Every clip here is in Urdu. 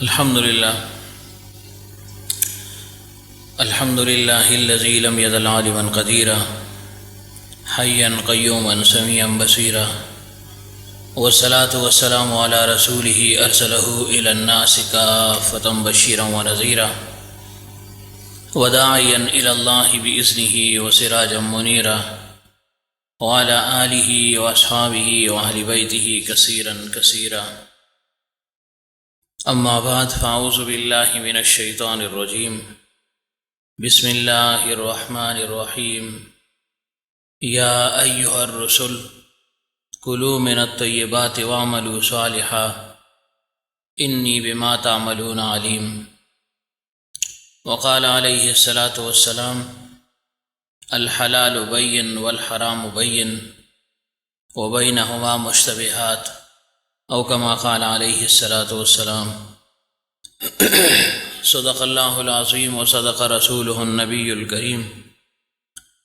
الحمد لله الذي لم يزل عالما قديرا حيا قيوما سميعا بصيرا، والصلاة والسلام على رسوله أرسله إلى الناس كافة بشيرا ونذيرا وداعيا إلى الله بإذنه وسراجا منيرا، وعلى آله وأصحابه وأهل بيته كثيرا كثيرا. أما بعد، فأعوذ بالله من الشيطان الرجيم. بسم الله الرحمن الرحيم. يا أيها الرسل كلوا من الطيبات واعملوا صالحا إني بما تعملون عليم. وقال عليه الصلاة والسلام: الحلال بين والحرام بين وبينهما مشتبهات، أو كما قال عليه الصلاة والسلام. صدق الله العظيم وصدق رسوله النبي الكريم،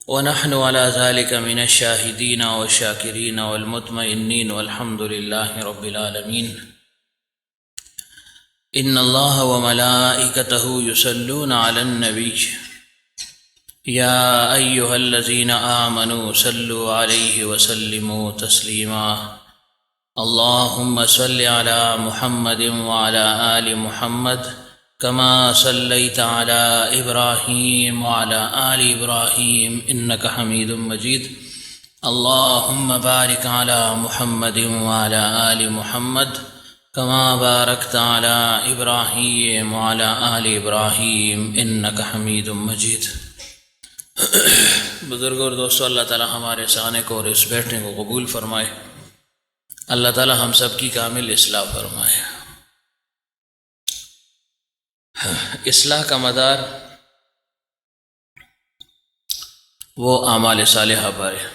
ونحن على ذلك من الشاهدين والشاكرين والمطمئنين، والحمد لله رب العالمين. إن الله وملائكته يصلون على النبي يا أيها الذين آمنوا صلوا عليه وسلموا تسليما. اللهم صل على محمد وعلى آل محمد كما صليت على إبراهيم وعلى آل إبراهيم إنك حميد مجيد. اللهم بارك على محمد وعلى آل محمد كما باركت على إبراهيم وعلى آل إبراهيم إنك حميد مجيد. بزرگوں اور دوستوں، اللہ تعالی ہمارے سانے کو اور اس بیٹھنے کو قبول فرمائے. اللہ تعالی ہم سب کی کامل اصلاح فرمائے. اصلاح کا مدار وہ اعمال صالحہ پر ہے.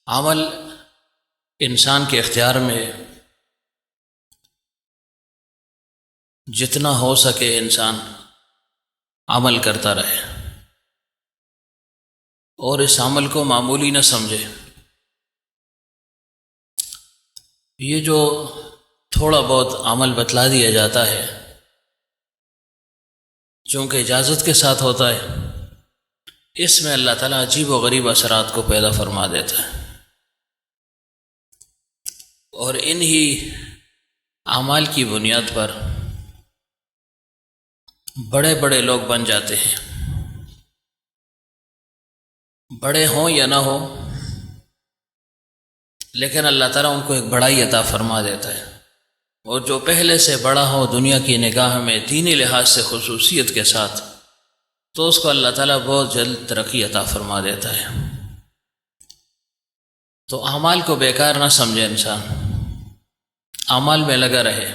عمل انسان کے اختیار میں جتنا ہو سکے انسان عمل کرتا رہے اور اس عمل کو معمولی نہ سمجھے. یہ جو تھوڑا بہت عمل بتلا دیا جاتا ہے، چونکہ اجازت کے ساتھ ہوتا ہے، اس میں اللہ تعالیٰ عجیب و غریب اثرات کو پیدا فرما دیتا ہے، اور انہی اعمال کی بنیاد پر بڑے بڑے لوگ بن جاتے ہیں، بڑے ہوں یا نہ ہوں، لیکن اللہ تعالیٰ ان کو ایک بڑائی عطا فرما دیتا ہے. اور جو پہلے سے بڑا ہو دنیا کی نگاہ میں دینی لحاظ سے خصوصیت کے ساتھ، تو اس کو اللہ تعالیٰ بہت جلد ترقی عطا فرما دیتا ہے. تو اعمال کو بیکار نہ سمجھے، انسان اعمال میں لگا رہے،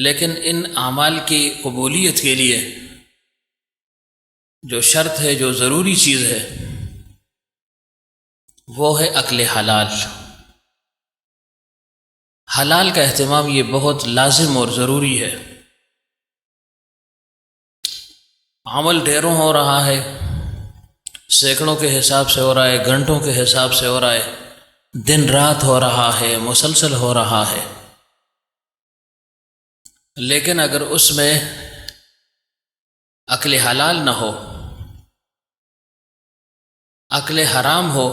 لیکن ان اعمال کی قبولیت کے لیے جو شرط ہے، جو ضروری چیز ہے، وہ ہے اکل حلال. حلال کا اہتمام یہ بہت لازم اور ضروری ہے. عمل ڈھیروں ہو رہا ہے، سینکڑوں کے حساب سے ہو رہا ہے، گھنٹوں کے حساب سے ہو رہا ہے، دن رات ہو رہا ہے، مسلسل ہو رہا ہے، لیکن اگر اس میں اکل حلال نہ ہو، اکل حرام ہو،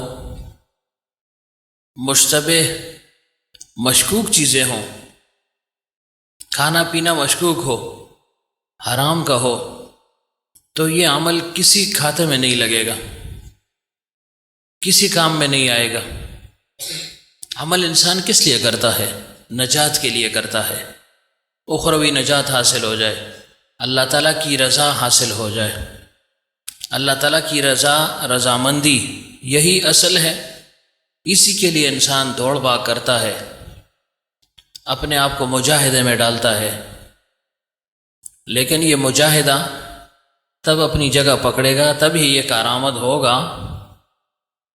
مشتبہ مشکوک چیزیں ہوں، کھانا پینا مشکوک ہو، حرام کا ہو، تو یہ عمل کسی کھاتے میں نہیں لگے گا، کسی کام میں نہیں آئے گا. عمل انسان کس لیے کرتا ہے؟ نجات کے لیے کرتا ہے، اخروی نجات حاصل ہو جائے، اللہ تعالیٰ کی رضا حاصل ہو جائے. اللہ تعالیٰ کی رضامندی یہی اصل ہے. اسی کے لیے انسان دوڑ بھاگ کرتا ہے، اپنے آپ کو مجاہدے میں ڈالتا ہے. لیکن یہ مجاہدہ تب اپنی جگہ پکڑے گا، تب ہی یہ کارآمد ہوگا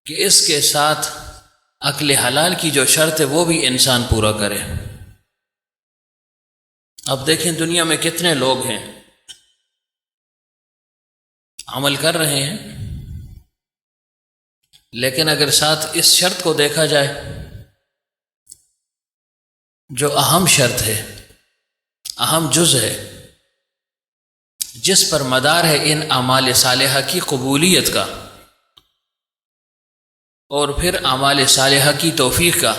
کہ اس کے ساتھ اکل حلال کی جو شرط ہے وہ بھی انسان پورا کرے. اب دیکھیں دنیا میں کتنے لوگ ہیں عمل کر رہے ہیں، لیکن اگر ساتھ اس شرط کو دیکھا جائے جو اہم شرط ہے، اہم جز ہے، جس پر مدار ہے ان اعمال صالحہ کی قبولیت کا اور پھر اعمال صالحہ کی توفیق کا،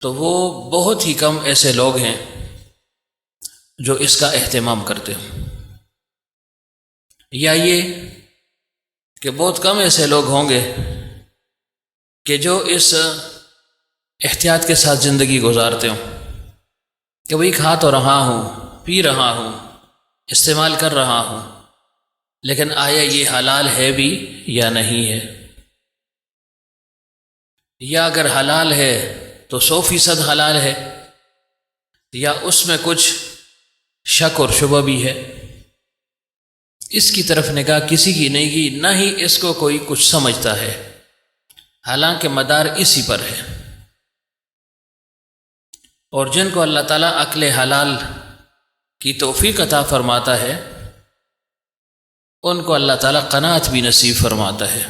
تو وہ بہت ہی کم ایسے لوگ ہیں جو اس کا اہتمام کرتے ہوں، یا یہ کہ بہت کم ایسے لوگ ہوں گے کہ جو اس احتیاط کے ساتھ زندگی گزارتے ہوں کہ بھئی کھا تو رہا ہوں، پی رہا ہوں، استعمال کر رہا ہوں، لیکن آیا یہ حلال ہے بھی یا نہیں ہے، یا اگر حلال ہے تو 100% حلال ہے، یا اس میں کچھ شک اور شبہ بھی ہے۔ اس کی طرف نگاہ کسی کی نہیں کی، نہ ہی اس کو کوئی کچھ سمجھتا ہے، حالانکہ مدار اسی پر ہے۔ اور جن کو اللہ تعالیٰ عقل حلال کی توفیق عطا فرماتا ہے ان کو اللہ تعالیٰ قناعت بھی نصیب فرماتا ہے۔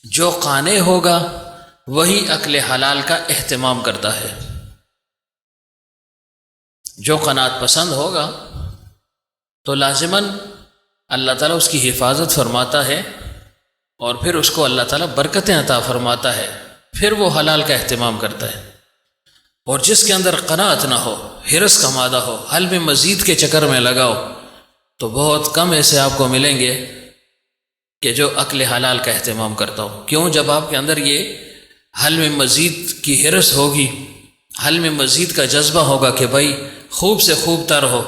جو قانع ہوگا وہی عقل حلال کا اہتمام کرتا ہے، جو قناعت پسند ہوگا تو لازماً اللہ تعالیٰ اس کی حفاظت فرماتا ہے اور پھر اس کو اللہ تعالیٰ برکتیں عطا فرماتا ہے، پھر وہ حلال کا اہتمام کرتا ہے۔ اور جس کے اندر قناعت نہ ہو، حرص کا مادہ ہو، حل میں مزید کے چکر میں لگاؤ، تو بہت کم ایسے آپ کو ملیں گے کہ جو عقل حلال کا اہتمام کرتا ہو۔ کیوں؟ جب آپ کے اندر یہ حل میں مزید کی حرص ہوگی، حل میں مزید کا جذبہ ہوگا کہ بھائی خوب سے خوب تر ہو،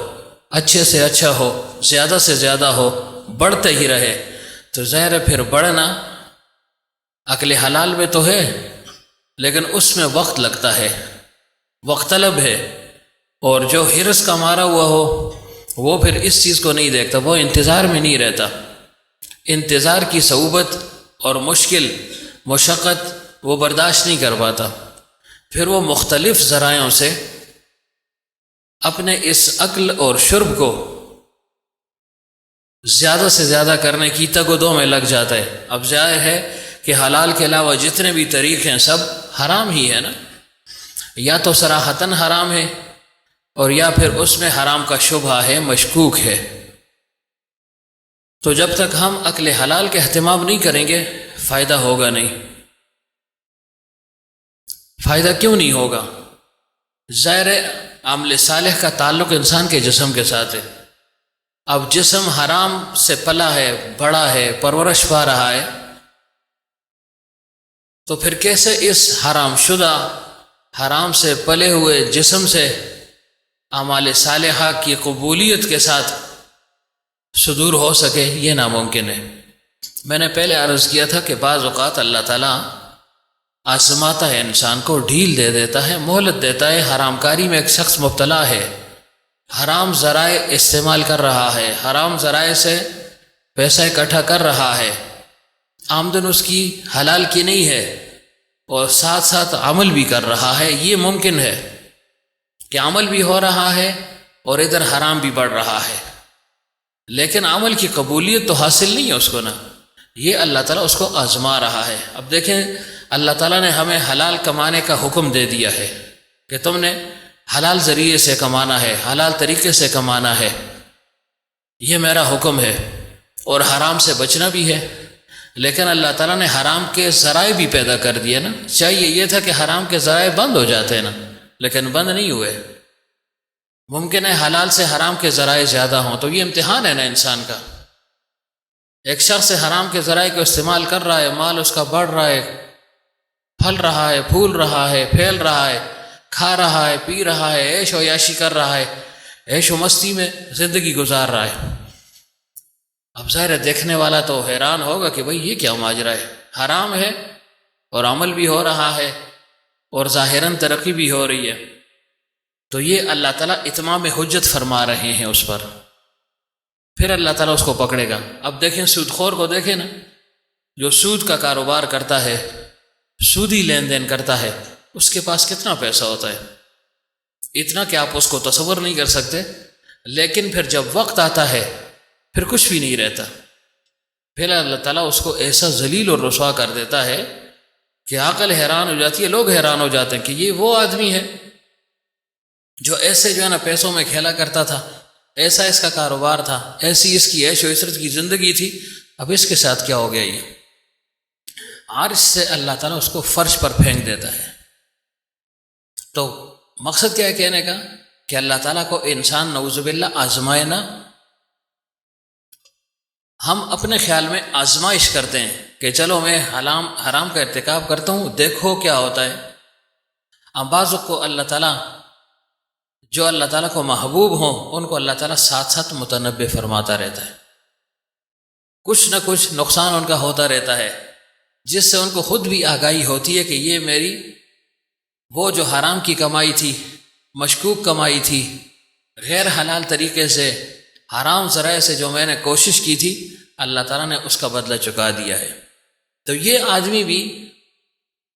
اچھے سے اچھا ہو، زیادہ سے زیادہ ہو، بڑھتے ہی رہے، تو ظاہر ہے پھر بڑھنا عقل حلال میں تو ہے، لیکن اس میں وقت لگتا ہے، وقت طلب ہے۔ اور جو حرص کا مارا ہوا ہو وہ پھر اس چیز کو نہیں دیکھتا، وہ انتظار میں نہیں رہتا، انتظار کی صعوبت اور مشکل مشقت وہ برداشت نہیں کر پاتا، پھر وہ مختلف ذرائعوں سے اپنے اس عقل اور شرب کو زیادہ سے زیادہ کرنے کی تگ و دو میں لگ جاتا ہے۔ اب ظاہر ہے کہ حلال کے علاوہ جتنے بھی طریق ہیں سب حرام ہی ہے نا، یا تو صراحتاً حرام ہے اور یا پھر اس میں حرام کا شبہ ہے، مشکوک ہے۔ تو جب تک ہم عقل حلال کا اہتمام نہیں کریں گے فائدہ ہوگا نہیں۔ فائدہ کیوں نہیں ہوگا؟ ظاہر عمل صالح کا تعلق انسان کے جسم کے ساتھ ہے۔ اب جسم حرام سے پلا ہے، بڑا ہے، پرورش پا رہا ہے، تو پھر کیسے اس حرام شدہ، حرام سے پلے ہوئے جسم سے اعمال صالحہ کی قبولیت کے ساتھ صدور ہو سکے؟ یہ ناممکن ہے۔ میں نے پہلے عرض کیا تھا کہ بعض اوقات اللہ تعالیٰ آزماتا ہے، انسان کو ڈھیل دے دیتا ہے، مہلت دیتا ہے۔ حرام کاری میں ایک شخص مبتلا ہے، حرام ذرائع استعمال کر رہا ہے، حرام ذرائع سے پیسہ اکٹھا کر رہا ہے، آمدن اس کی حلال کی نہیں ہے، اور ساتھ ساتھ عمل بھی کر رہا ہے۔ یہ ممکن ہے کہ عمل بھی ہو رہا ہے اور ادھر حرام بھی بڑھ رہا ہے، لیکن عمل کی قبولیت تو حاصل نہیں ہے اس کو، نا، یہ اللہ تعالیٰ اس کو آزما رہا ہے۔ اب دیکھیں، اللہ تعالیٰ نے ہمیں حلال کمانے کا حکم دے دیا ہے کہ تم نے حلال ذریعے سے کمانا ہے، حلال طریقے سے کمانا ہے، یہ میرا حکم ہے، اور حرام سے بچنا بھی ہے۔ لیکن اللہ تعالیٰ نے حرام کے ذرائع بھی پیدا کر دیے نا۔ چاہیے یہ تھا کہ حرام کے ذرائع بند ہو جاتے ہیں نا، لیکن بند نہیں ہوئے۔ ممکن ہے حلال سے حرام کے ذرائع زیادہ ہوں، تو یہ امتحان ہے نا انسان کا۔ ایک شخص حرام کے ذرائع کو استعمال کر رہا ہے، مال اس کا بڑھ رہا ہے، پھل رہا ہے، پھول رہا ہے، پھیل رہا ہے، کھا رہا ہے، پی رہا ہے، عیش و عیاشی کر رہا ہے، عیش و مستی میں زندگی گزار رہا ہے۔ اب ظاہر دیکھنے والا تو حیران ہوگا کہ بھئی یہ کیا ماجرا ہے، حرام ہے اور عمل بھی ہو رہا ہے اور ظاہراً ترقی بھی ہو رہی ہے۔ تو یہ اللہ تعالیٰ اتمام حجت فرما رہے ہیں اس پر، پھر اللہ تعالیٰ اس کو پکڑے گا۔ اب دیکھیں سود خور کو، دیکھیں نا، جو سود کا کاروبار کرتا ہے، سودی لین دین کرتا ہے، اس کے پاس کتنا پیسہ ہوتا ہے، اتنا کہ آپ اس کو تصور نہیں کر سکتے، لیکن پھر جب وقت آتا ہے پھر کچھ بھی نہیں رہتا۔ پھر اللہ تعالیٰ اس کو ایسا ذلیل اور رسوا کر دیتا ہے کہ عقل حیران ہو جاتی ہے، لوگ حیران ہو جاتے ہیں کہ یہ وہ آدمی ہے جو ایسے جو ہے نا پیسوں میں کھیلا کرتا تھا، ایسا اس کا کاروبار تھا، ایسی اس کی عیش و عشرت کی زندگی تھی، اب اس کے ساتھ کیا ہو گیا؟ یہ عرش سے اللہ تعالیٰ اس کو فرش پر پھینک دیتا ہے۔ تو مقصد کیا ہے کہنے کا؟ کہ اللہ تعالیٰ کو انسان نعوذ باللہ آزمائے نہ۔ ہم اپنے خیال میں آزمائش کرتے ہیں کہ چلو میں حرام کا ارتکاب کرتا ہوں، دیکھو کیا ہوتا ہے۔ اب بعض کو اللہ تعالیٰ، جو اللہ تعالیٰ کو محبوب ہوں ان کو اللہ تعالیٰ ساتھ ساتھ متنبع فرماتا رہتا ہے، کچھ نہ کچھ نقصان ان کا ہوتا رہتا ہے، جس سے ان کو خود بھی آگاہی ہوتی ہے کہ یہ میری وہ جو حرام کی کمائی تھی، مشکوک کمائی تھی، غیر حلال طریقے سے حرام ذرائع سے جو میں نے کوشش کی تھی، اللہ تعالیٰ نے اس کا بدلہ چکا دیا ہے۔ تو یہ آدمی بھی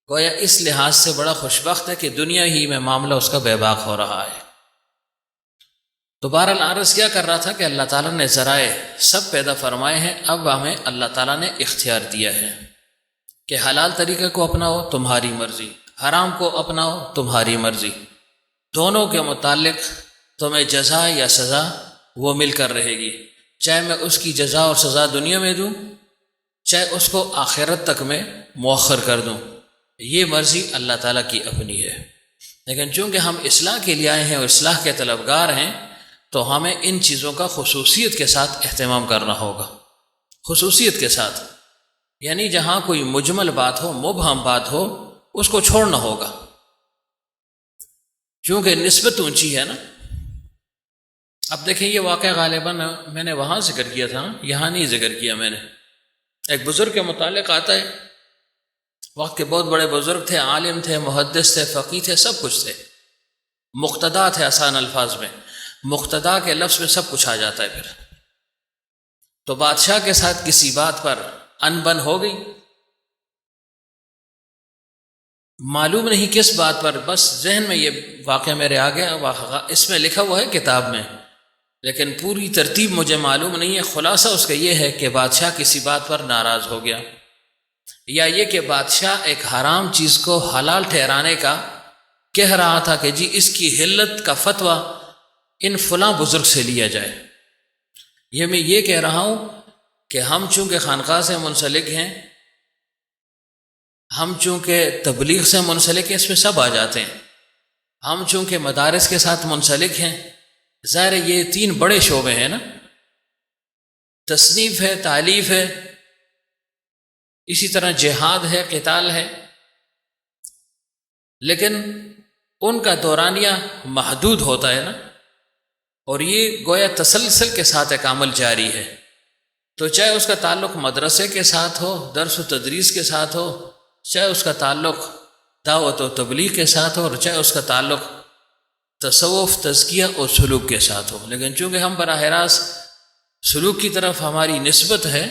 گویا اس لحاظ سے بڑا خوش بخت ہے کہ دنیا ہی میں معاملہ اس کا بے باک ہو رہا ہے۔ تو بہرحال عرض کیا کر رہا تھا کہ اللہ تعالیٰ نے ذرائع سب پیدا فرمائے ہیں، اب ہمیں اللہ تعالیٰ نے اختیار دیا ہے کہ حلال طریقے کو اپناؤ تمہاری مرضی، حرام کو اپناؤ تمہاری مرضی، دونوں کے متعلق تمہیں جزا یا سزا وہ مل کر رہے گی، چاہے میں اس کی جزا اور سزا دنیا میں دوں، چاہے اس کو آخرت تک میں مؤخر کر دوں، یہ مرضی اللہ تعالیٰ کی اپنی ہے۔ لیکن چونکہ ہم اصلاح کے لیے آئے ہیں اور اصلاح کے طلبگار ہیں، تو ہمیں ان چیزوں کا خصوصیت کے ساتھ اہتمام کرنا ہوگا، خصوصیت کے ساتھ، یعنی جہاں کوئی مجمل بات ہو، مبہم بات ہو، اس کو چھوڑنا ہوگا، چونکہ نسبت اونچی ہے نا۔ اب دیکھیں یہ واقعہ غالباً میں نے وہاں ذکر کیا تھا، یہاں نہیں ذکر کیا میں نے۔ ایک بزرگ کے متعلق آتا ہے، وقت کے بہت بڑے بزرگ تھے، عالم تھے، محدث تھے، فقیہ تھے، سب کچھ تھے، مقتدا تھے، آسان الفاظ میں مقتدا کے لفظ میں سب کچھ آ جاتا ہے۔ پھر تو بادشاہ کے ساتھ کسی بات پر ان بن ہو گئی، معلوم نہیں کس بات پر، بس ذہن میں یہ واقعہ میرے آ گیا، اس میں لکھا ہوا ہے کتاب میں، لیکن پوری ترتیب مجھے معلوم نہیں ہے۔ خلاصہ اس کا یہ ہے کہ بادشاہ کسی بات پر ناراض ہو گیا، یا یہ کہ بادشاہ ایک حرام چیز کو حلال ٹھہرانے کا کہہ رہا تھا کہ جی اس کی حلت کا فتویٰ ان فلاں بزرگ سے لیا جائے۔ یہ میں یہ کہہ رہا ہوں کہ ہم چونکہ خانقاہ سے منسلک ہیں، ہم چونکہ تبلیغ سے منسلک ہیں، اس میں سب آ جاتے ہیں، ہم چونکہ مدارس کے ساتھ منسلک ہیں، ظاہر یہ تین بڑے شعبے ہیں نا، تصنیف ہے، تالیف ہے، اسی طرح جہاد ہے، قتال ہے، لیکن ان کا دورانیہ محدود ہوتا ہے نا، اور یہ گویا تسلسل کے ساتھ ایک عمل جاری ہے۔ تو چاہے اس کا تعلق مدرسے کے ساتھ ہو، درس و تدریس کے ساتھ ہو، چاہے اس کا تعلق دعوت و تبلیغ کے ساتھ ہو، اور چاہے اس کا تعلق تصوف، تزکیہ اور سلوک کے ساتھ ہو، لیکن چونکہ ہم براہ راست سلوک کی طرف ہماری نسبت ہے،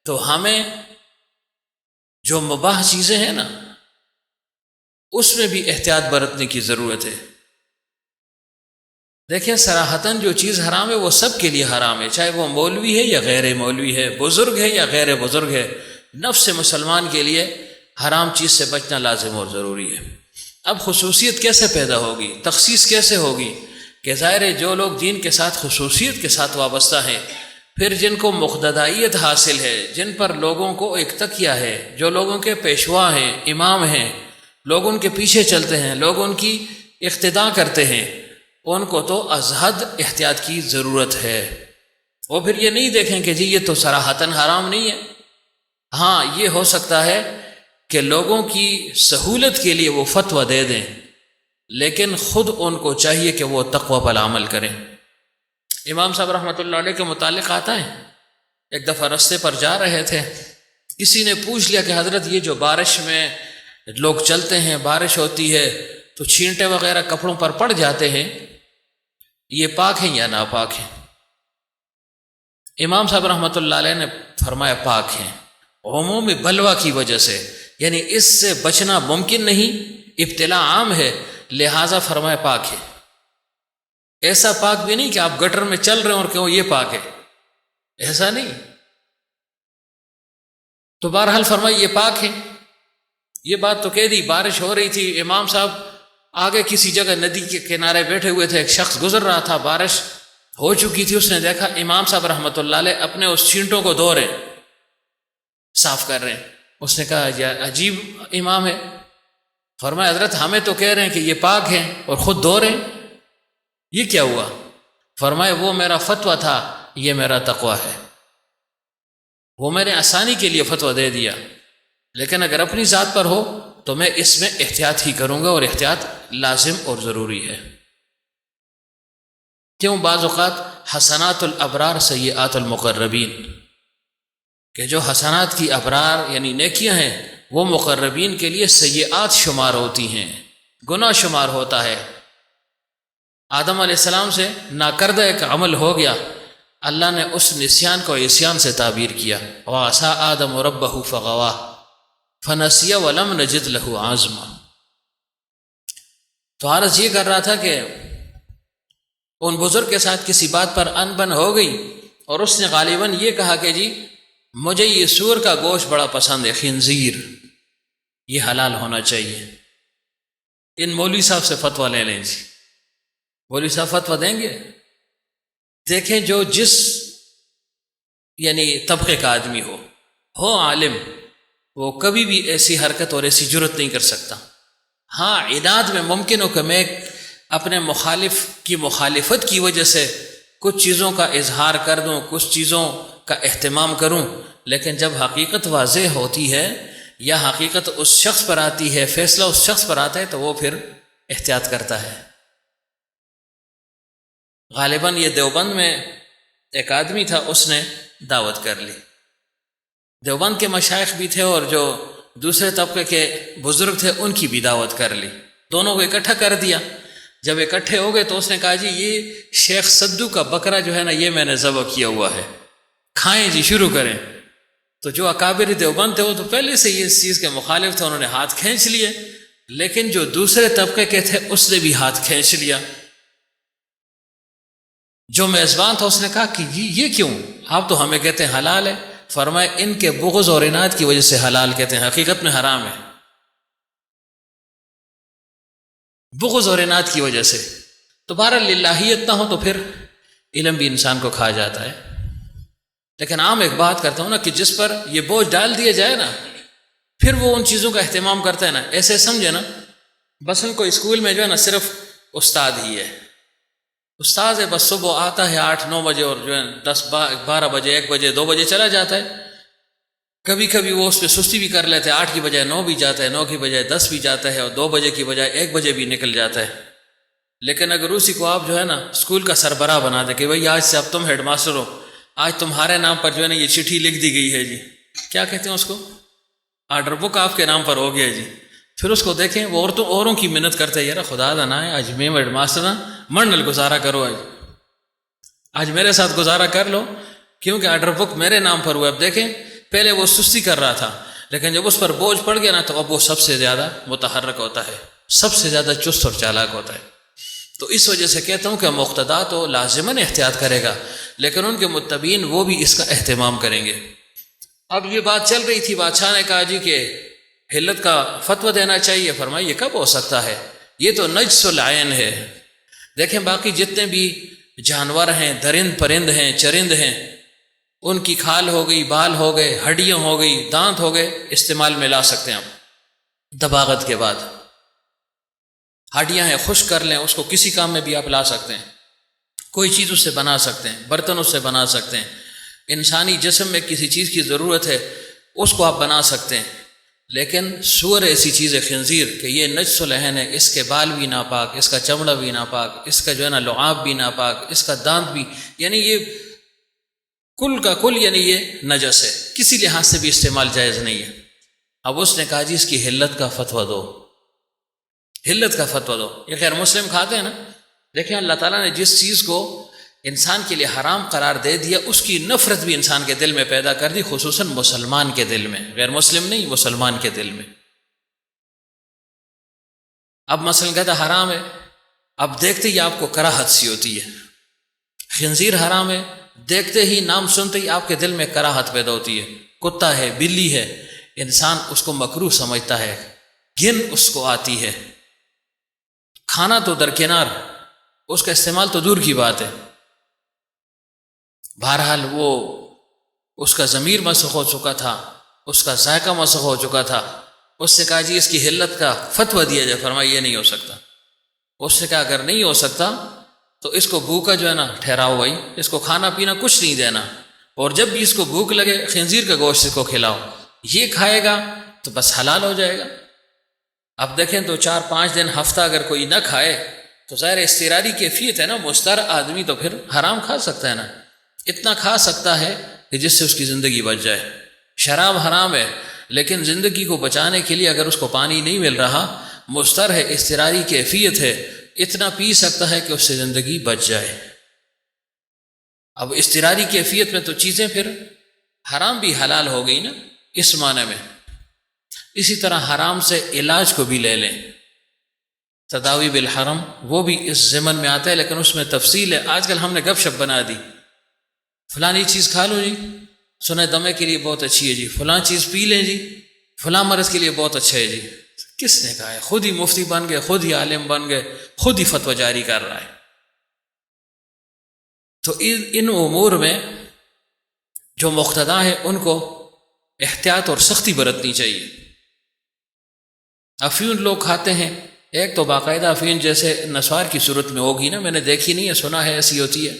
تو ہمیں جو مباح چیزیں ہیں نا اس میں بھی احتیاط برتنے کی ضرورت ہے۔ دیکھیں صراحتاً جو چیز حرام ہے وہ سب کے لیے حرام ہے، چاہے وہ مولوی ہے یا غیر مولوی ہے، بزرگ ہے یا غیر بزرگ ہے، نفس مسلمان کے لیے حرام چیز سے بچنا لازم اور ضروری ہے۔ اب خصوصیت کیسے پیدا ہوگی، تخصیص کیسے ہوگی؟ کہ ظاہر ہے جو لوگ دین کے ساتھ خصوصیت کے ساتھ وابستہ ہیں، پھر جن کو مقتدائیت حاصل ہے، جن پر لوگوں کو ایک تکیہ ہے، جو لوگوں کے پیشوا ہیں، امام ہیں، لوگ ان کے پیچھے چلتے ہیں، لوگ ان کی اقتداء کرتے ہیں، ان کو تو از حد احتیاط کی ضرورت ہے۔ وہ پھر یہ نہیں دیکھیں کہ جی یہ تو صراحتاً حرام نہیں ہے، ہاں یہ ہو سکتا ہے کہ لوگوں کی سہولت کے لیے وہ فتویٰ دے دیں، لیکن خود ان کو چاہیے کہ وہ تقوی پر عمل کریں۔ امام صاحب رحمۃ اللہ علیہ کے متعلق آتا ہے، ایک دفعہ رستے پر جا رہے تھے، کسی نے پوچھ لیا کہ حضرت یہ جو بارش میں لوگ چلتے ہیں، بارش ہوتی ہے تو چھینٹے وغیرہ کپڑوں پر پڑ جاتے ہیں، یہ پاک ہیں یا ناپاک ہیں؟ امام صاحب رحمۃ اللہ علیہ نے فرمایا پاک ہیں، عموم بلوا کی وجہ سے، یعنی اس سے بچنا ممکن نہیں، ابتلا عام ہے، لہٰذا فرمایا پاک ہے۔ ایسا پاک بھی نہیں کہ آپ گٹر میں چل رہے ہیں اور کہو یہ پاک ہے، ایسا نہیں۔ تو بہرحال فرمایا یہ پاک ہے۔ یہ بات تو کہہ دی، بارش ہو رہی تھی، امام صاحب آگے کسی جگہ ندی کے کنارے بیٹھے ہوئے تھے، ایک شخص گزر رہا تھا، بارش ہو چکی تھی، اس نے دیکھا امام صاحب رحمۃ اللہ علیہ اپنے اس چھینٹوں کو دھو رہے ہیں، صاف کر رہے ہیں۔ اس نے کہا یہ عجیب امام ہے۔ فرمایا حضرت ہمیں تو کہہ رہے ہیں کہ یہ پاک ہیں اور خود دھو رہے ہیں، یہ کیا ہوا؟ فرمایا وہ میرا فتویٰ تھا، یہ میرا تقویٰ ہے، وہ میں نے آسانی کے لیے فتویٰ دے دیا، لیکن اگر اپنی ذات پر ہو تو میں اس میں احتیاط ہی کروں گا، اور احتیاط لازم اور ضروری ہے۔ کیوں؟ بعض اوقات حسنات الابرار سیئات المقربین، کہ جو حسنات کی ابرار یعنی نیکیاں ہیں وہ مقربین کے لیے سیئات شمار ہوتی ہیں، گناہ شمار ہوتا ہے۔ آدم علیہ السلام سے ناکردہ ایک عمل ہو گیا، اللہ نے اس نسیان کو عصیان سے تعبیر کیا، وعصیٰ آدم ربہ فغواہ فنسی ولم نجد لہ عزما۔ تو عرض یہ کر رہا تھا کہ ان بزرگ کے ساتھ کسی بات پر ان بن ہو گئی، اور اس نے غالباً یہ کہا کہ جی مجھے یہ سور کا گوشت بڑا پسند ہے، خنزیر، یہ حلال ہونا چاہیے۔ ان مولوی صاحب سے فتویٰ لے لیں جی، مولوی صاحب فتویٰ دیں گے؟ دیکھیں جو جس یعنی طبقے کا آدمی ہو عالم، وہ کبھی بھی ایسی حرکت اور ایسی جرت نہیں کر سکتا۔ ہاں عناد میں ممکن ہو کہ میں اپنے مخالف کی مخالفت کی وجہ سے کچھ چیزوں کا اظہار کر دوں، کچھ چیزوں کا اہتمام کروں، لیکن جب حقیقت واضح ہوتی ہے یا حقیقت اس شخص پر آتی ہے، فیصلہ اس شخص پر آتا ہے، تو وہ پھر احتیاط کرتا ہے۔ غالباً یہ دیوبند میں ایک آدمی تھا، اس نے دعوت کر لی، دیوبند کے مشائخ بھی تھے اور جو دوسرے طبقے کے بزرگ تھے ان کی بھی دعوت کر لی، دونوں کو اکٹھا کر دیا۔ جب اکٹھے ہو گئے تو اس نے کہا جی یہ شیخ سدو کا بکرا جو ہے نا یہ میں نے ذبح کیا ہوا ہے، کھائیں جی، شروع کریں۔ تو جو اکابر دیوبند تھے وہ تو پہلے سے یہ اس چیز کے مخالف تھے، انہوں نے ہاتھ کھینچ لیے، لیکن جو دوسرے طبقے کے تھے اس نے بھی ہاتھ کھینچ لیا۔ جو میزبان تھا اس نے کہا کہ جی یہ کیوں؟ آپ تو ہمیں کہتے ہیں حلال ہے۔ فرمائے ان کے بغض اور عناد کی وجہ سے حلال کہتے ہیں، حقیقت میں حرام ہے، بغض اور عناد کی وجہ سے۔ تو بہرحال الہیت نہ ہو تو پھر علم بھی انسان کو کھا جاتا ہے۔ لیکن عام ایک بات کرتا ہوں نا کہ جس پر یہ بوجھ ڈال دیا جائے نا پھر وہ ان چیزوں کا اہتمام کرتا ہے نا، ایسے سمجھے نا بس ان کو اسکول میں جو ہے نا صرف استاد ہی ہے، استاد ہے، بس صبح آتا ہے 8-9 بجے اور جو ہے 10-12 بجے 1 بجے 2 بجے چلا جاتا ہے۔ کبھی کبھی وہ اس پہ سستی بھی کر لیتے ہیں، 8 کی بجائے 9 بھی جاتا ہے، 9 کی بجائے 10 بھی جاتا ہے، اور 2 بجے کی بجائے 1 بجے بھی نکل جاتا ہے۔ لیکن اگر اسی کو آپ جو ہے نا اسکول کا سربراہ بنا دیں کہ بھائی آج سے اب تم ہیڈ ماسٹر ہو، آج تمہارے نام پر جو ہے نا یہ چٹھی لکھ دی گئی ہے جی، کیا کہتے ہیں اس کو، آرڈر بک آپ کے نام پر ہو گیا جی، پھر اس کو دیکھیں وہ اوروں کی محنت کرتے ہیں، یار خدا دا نہ ہے آج میں ہیڈ ماسٹر نا منڈل گزارا کرو، آج میرے ساتھ گزارا کر لو، کیونکہ آرڈر بک میرے نام پر ہوا۔ اب دیکھیں پہلے وہ سستی کر رہا تھا، لیکن جب اس پر بوجھ پڑ گیا نا تو اب وہ سب سے زیادہ متحرک ہوتا ہے، سب سے زیادہ چست اور چالاک ہوتا ہے۔ تو اس وجہ سے کہتا ہوں کہ مقتدا تو لازماً احتیاط کرے گا، لیکن ان کے متبعین وہ بھی اس کا اہتمام کریں گے۔ اب یہ بات چل رہی تھی، بادشاہ نے کہا جی کہ حلت کا فتویٰ دینا چاہیے۔ فرمایا یہ کب ہو سکتا ہے، یہ تو نجس العین ہے۔ دیکھیں باقی جتنے بھی جانور ہیں، درند پرند ہیں، چرند ہیں، ان کی کھال ہو گئی، بال ہو گئے، ہڈیاں ہو گئی، دانت ہو گئے، استعمال میں لا سکتے ہیں آپ دباغت کے بعد۔ ہڈیاں ہیں خشک کر لیں، اس کو کسی کام میں بھی آپ لا سکتے ہیں، کوئی چیز اس سے بنا سکتے ہیں، برتن اس سے بنا سکتے ہیں، انسانی جسم میں کسی چیز کی ضرورت ہے اس کو آپ بنا سکتے ہیں۔ لیکن سور ایسی چیز ہے خنزیر کہ یہ نجس العین ہے، اس کے بال بھی ناپاک، اس کا چمڑا بھی ناپاک، اس کا جو ہے نا لعاب بھی ناپاک، اس کا دانت بھی، یعنی یہ کل کا کل یعنی یہ نجس ہے، کسی لحاظ سے بھی استعمال جائز نہیں ہے۔ اب اس نے کہا جی اس کی حلت کا فتویٰ دو، حلت کا فتویٰ دو۔ یہ خیر مسلم کھاتے ہیں نا، دیکھیں اللہ تعالیٰ نے جس چیز کو انسان کے لیے حرام قرار دے دیا اس کی نفرت بھی انسان کے دل میں پیدا کر دی، خصوصاً مسلمان کے دل میں، غیر مسلم نہیں، مسلمان کے دل میں۔ اب مثلا کہتا حرام ہے، اب دیکھتے ہی آپ کو کراہت سی ہوتی ہے، خنزیر حرام ہے، دیکھتے ہی نام سنتے ہی آپ کے دل میں کراہت پیدا ہوتی ہے، کتا ہے، بلی ہے، انسان اس کو مکروہ سمجھتا ہے، گن اس کو آتی ہے، کھانا تو درکنار، اس کا استعمال تو دور کی بات ہے۔ بہرحال وہ اس کا ضمیر مسخ ہو چکا تھا، اس کا ذائقہ مسخ ہو چکا تھا۔ اس سے کہا جی اس کی حلت کا فتویٰ دیا جائے، فرمایا یہ نہیں ہو سکتا۔ اس سے کہا اگر نہیں ہو سکتا تو اس کو بھوکا جو ہے نا ٹھہراؤ بھائی، اس کو کھانا پینا کچھ نہیں دینا، اور جب بھی اس کو بھوک لگے خنزیر کا گوشت اس کو کھلاؤ، یہ کھائے گا تو بس حلال ہو جائے گا۔ اب دیکھیں تو 4-5 دن ہفتہ اگر کوئی نہ کھائے تو ظاہر استراری کیفیت ہے نا، مضطر آدمی تو پھر حرام کھا سکتا ہے نا، اتنا کھا سکتا ہے کہ جس سے اس کی زندگی بچ جائے۔ شراب حرام ہے، لیکن زندگی کو بچانے کے لیے اگر اس کو پانی نہیں مل رہا، مضطر ہے، استراری کیفیت ہے، اتنا پی سکتا ہے کہ اس سے زندگی بچ جائے۔ اب استراری کیفیت میں تو چیزیں پھر حرام بھی حلال ہو گئی نا اس معنی میں۔ اسی طرح حرام سے علاج کو بھی لے لیں، تداوی بالحرم، وہ بھی اس ضمن میں آتا ہے، لیکن اس میں تفصیل ہے۔ آج کل ہم نے گپ شپ بنا دی، فلانی چیز کھا لو جی، سنے دمے کے لیے بہت اچھی ہے جی، فلاں چیز پی لیں جی، فلاں مرض کے لیے بہت اچھا ہے جی۔ کس نے کہا ہے؟ خود ہی مفتی بن گئے، خود ہی عالم بن گئے، خود ہی فتویٰ جاری کر رہا ہے۔ تو ان امور میں جو مقتدا ہیں ان کو احتیاط اور سختی برتنی چاہیے۔ افیون لوگ کھاتے ہیں، ایک تو باقاعدہ افیون جیسے نسوار کی صورت میں ہوگی نا، میں نے دیکھی نہیں ہے، سنا ہے ایسی ہوتی ہے،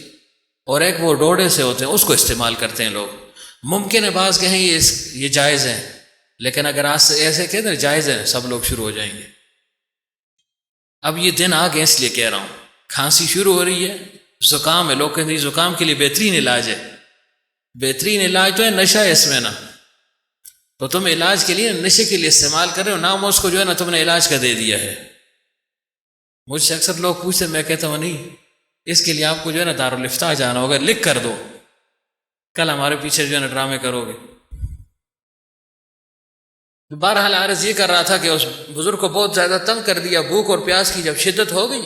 اور ایک وہ ڈوڈے سے ہوتے ہیں، اس کو استعمال کرتے ہیں لوگ۔ ممکن ہے بعض کہیں یہ جائز ہے، لیکن اگر آج سے ایسے کہتے ہیں جائز ہے، سب لوگ شروع ہو جائیں گے۔ اب یہ دن آ گئے اس لیے کہہ رہا ہوں، کھانسی شروع ہو رہی ہے، زکام ہے، لوگ کہتے ہیں زکام کے لیے بہترین علاج ہے۔ بہترین علاج تو ہے نشہ ہے اس میں نا، تو تم علاج کے لیے نشے کے لیے استعمال کر رہے ہو، نام اس کو جو ہے نا تم نے علاج کا دے دیا ہے۔ مجھ سے اکثر لوگ پوچھتے، میں کہتا ہوں نہیں، اس کے لیے آپ کو جو ہے نا دارالفتاح جانا ہوگا، لکھ کر دو، کل ہمارے پیچھے جو ہے نا ڈرامے کرو گے۔ بہرحال عرض یہ کر رہا تھا کہ اس بزرگ کو بہت زیادہ تنگ کر دیا، بھوک اور پیاس کی جب شدت ہو گئی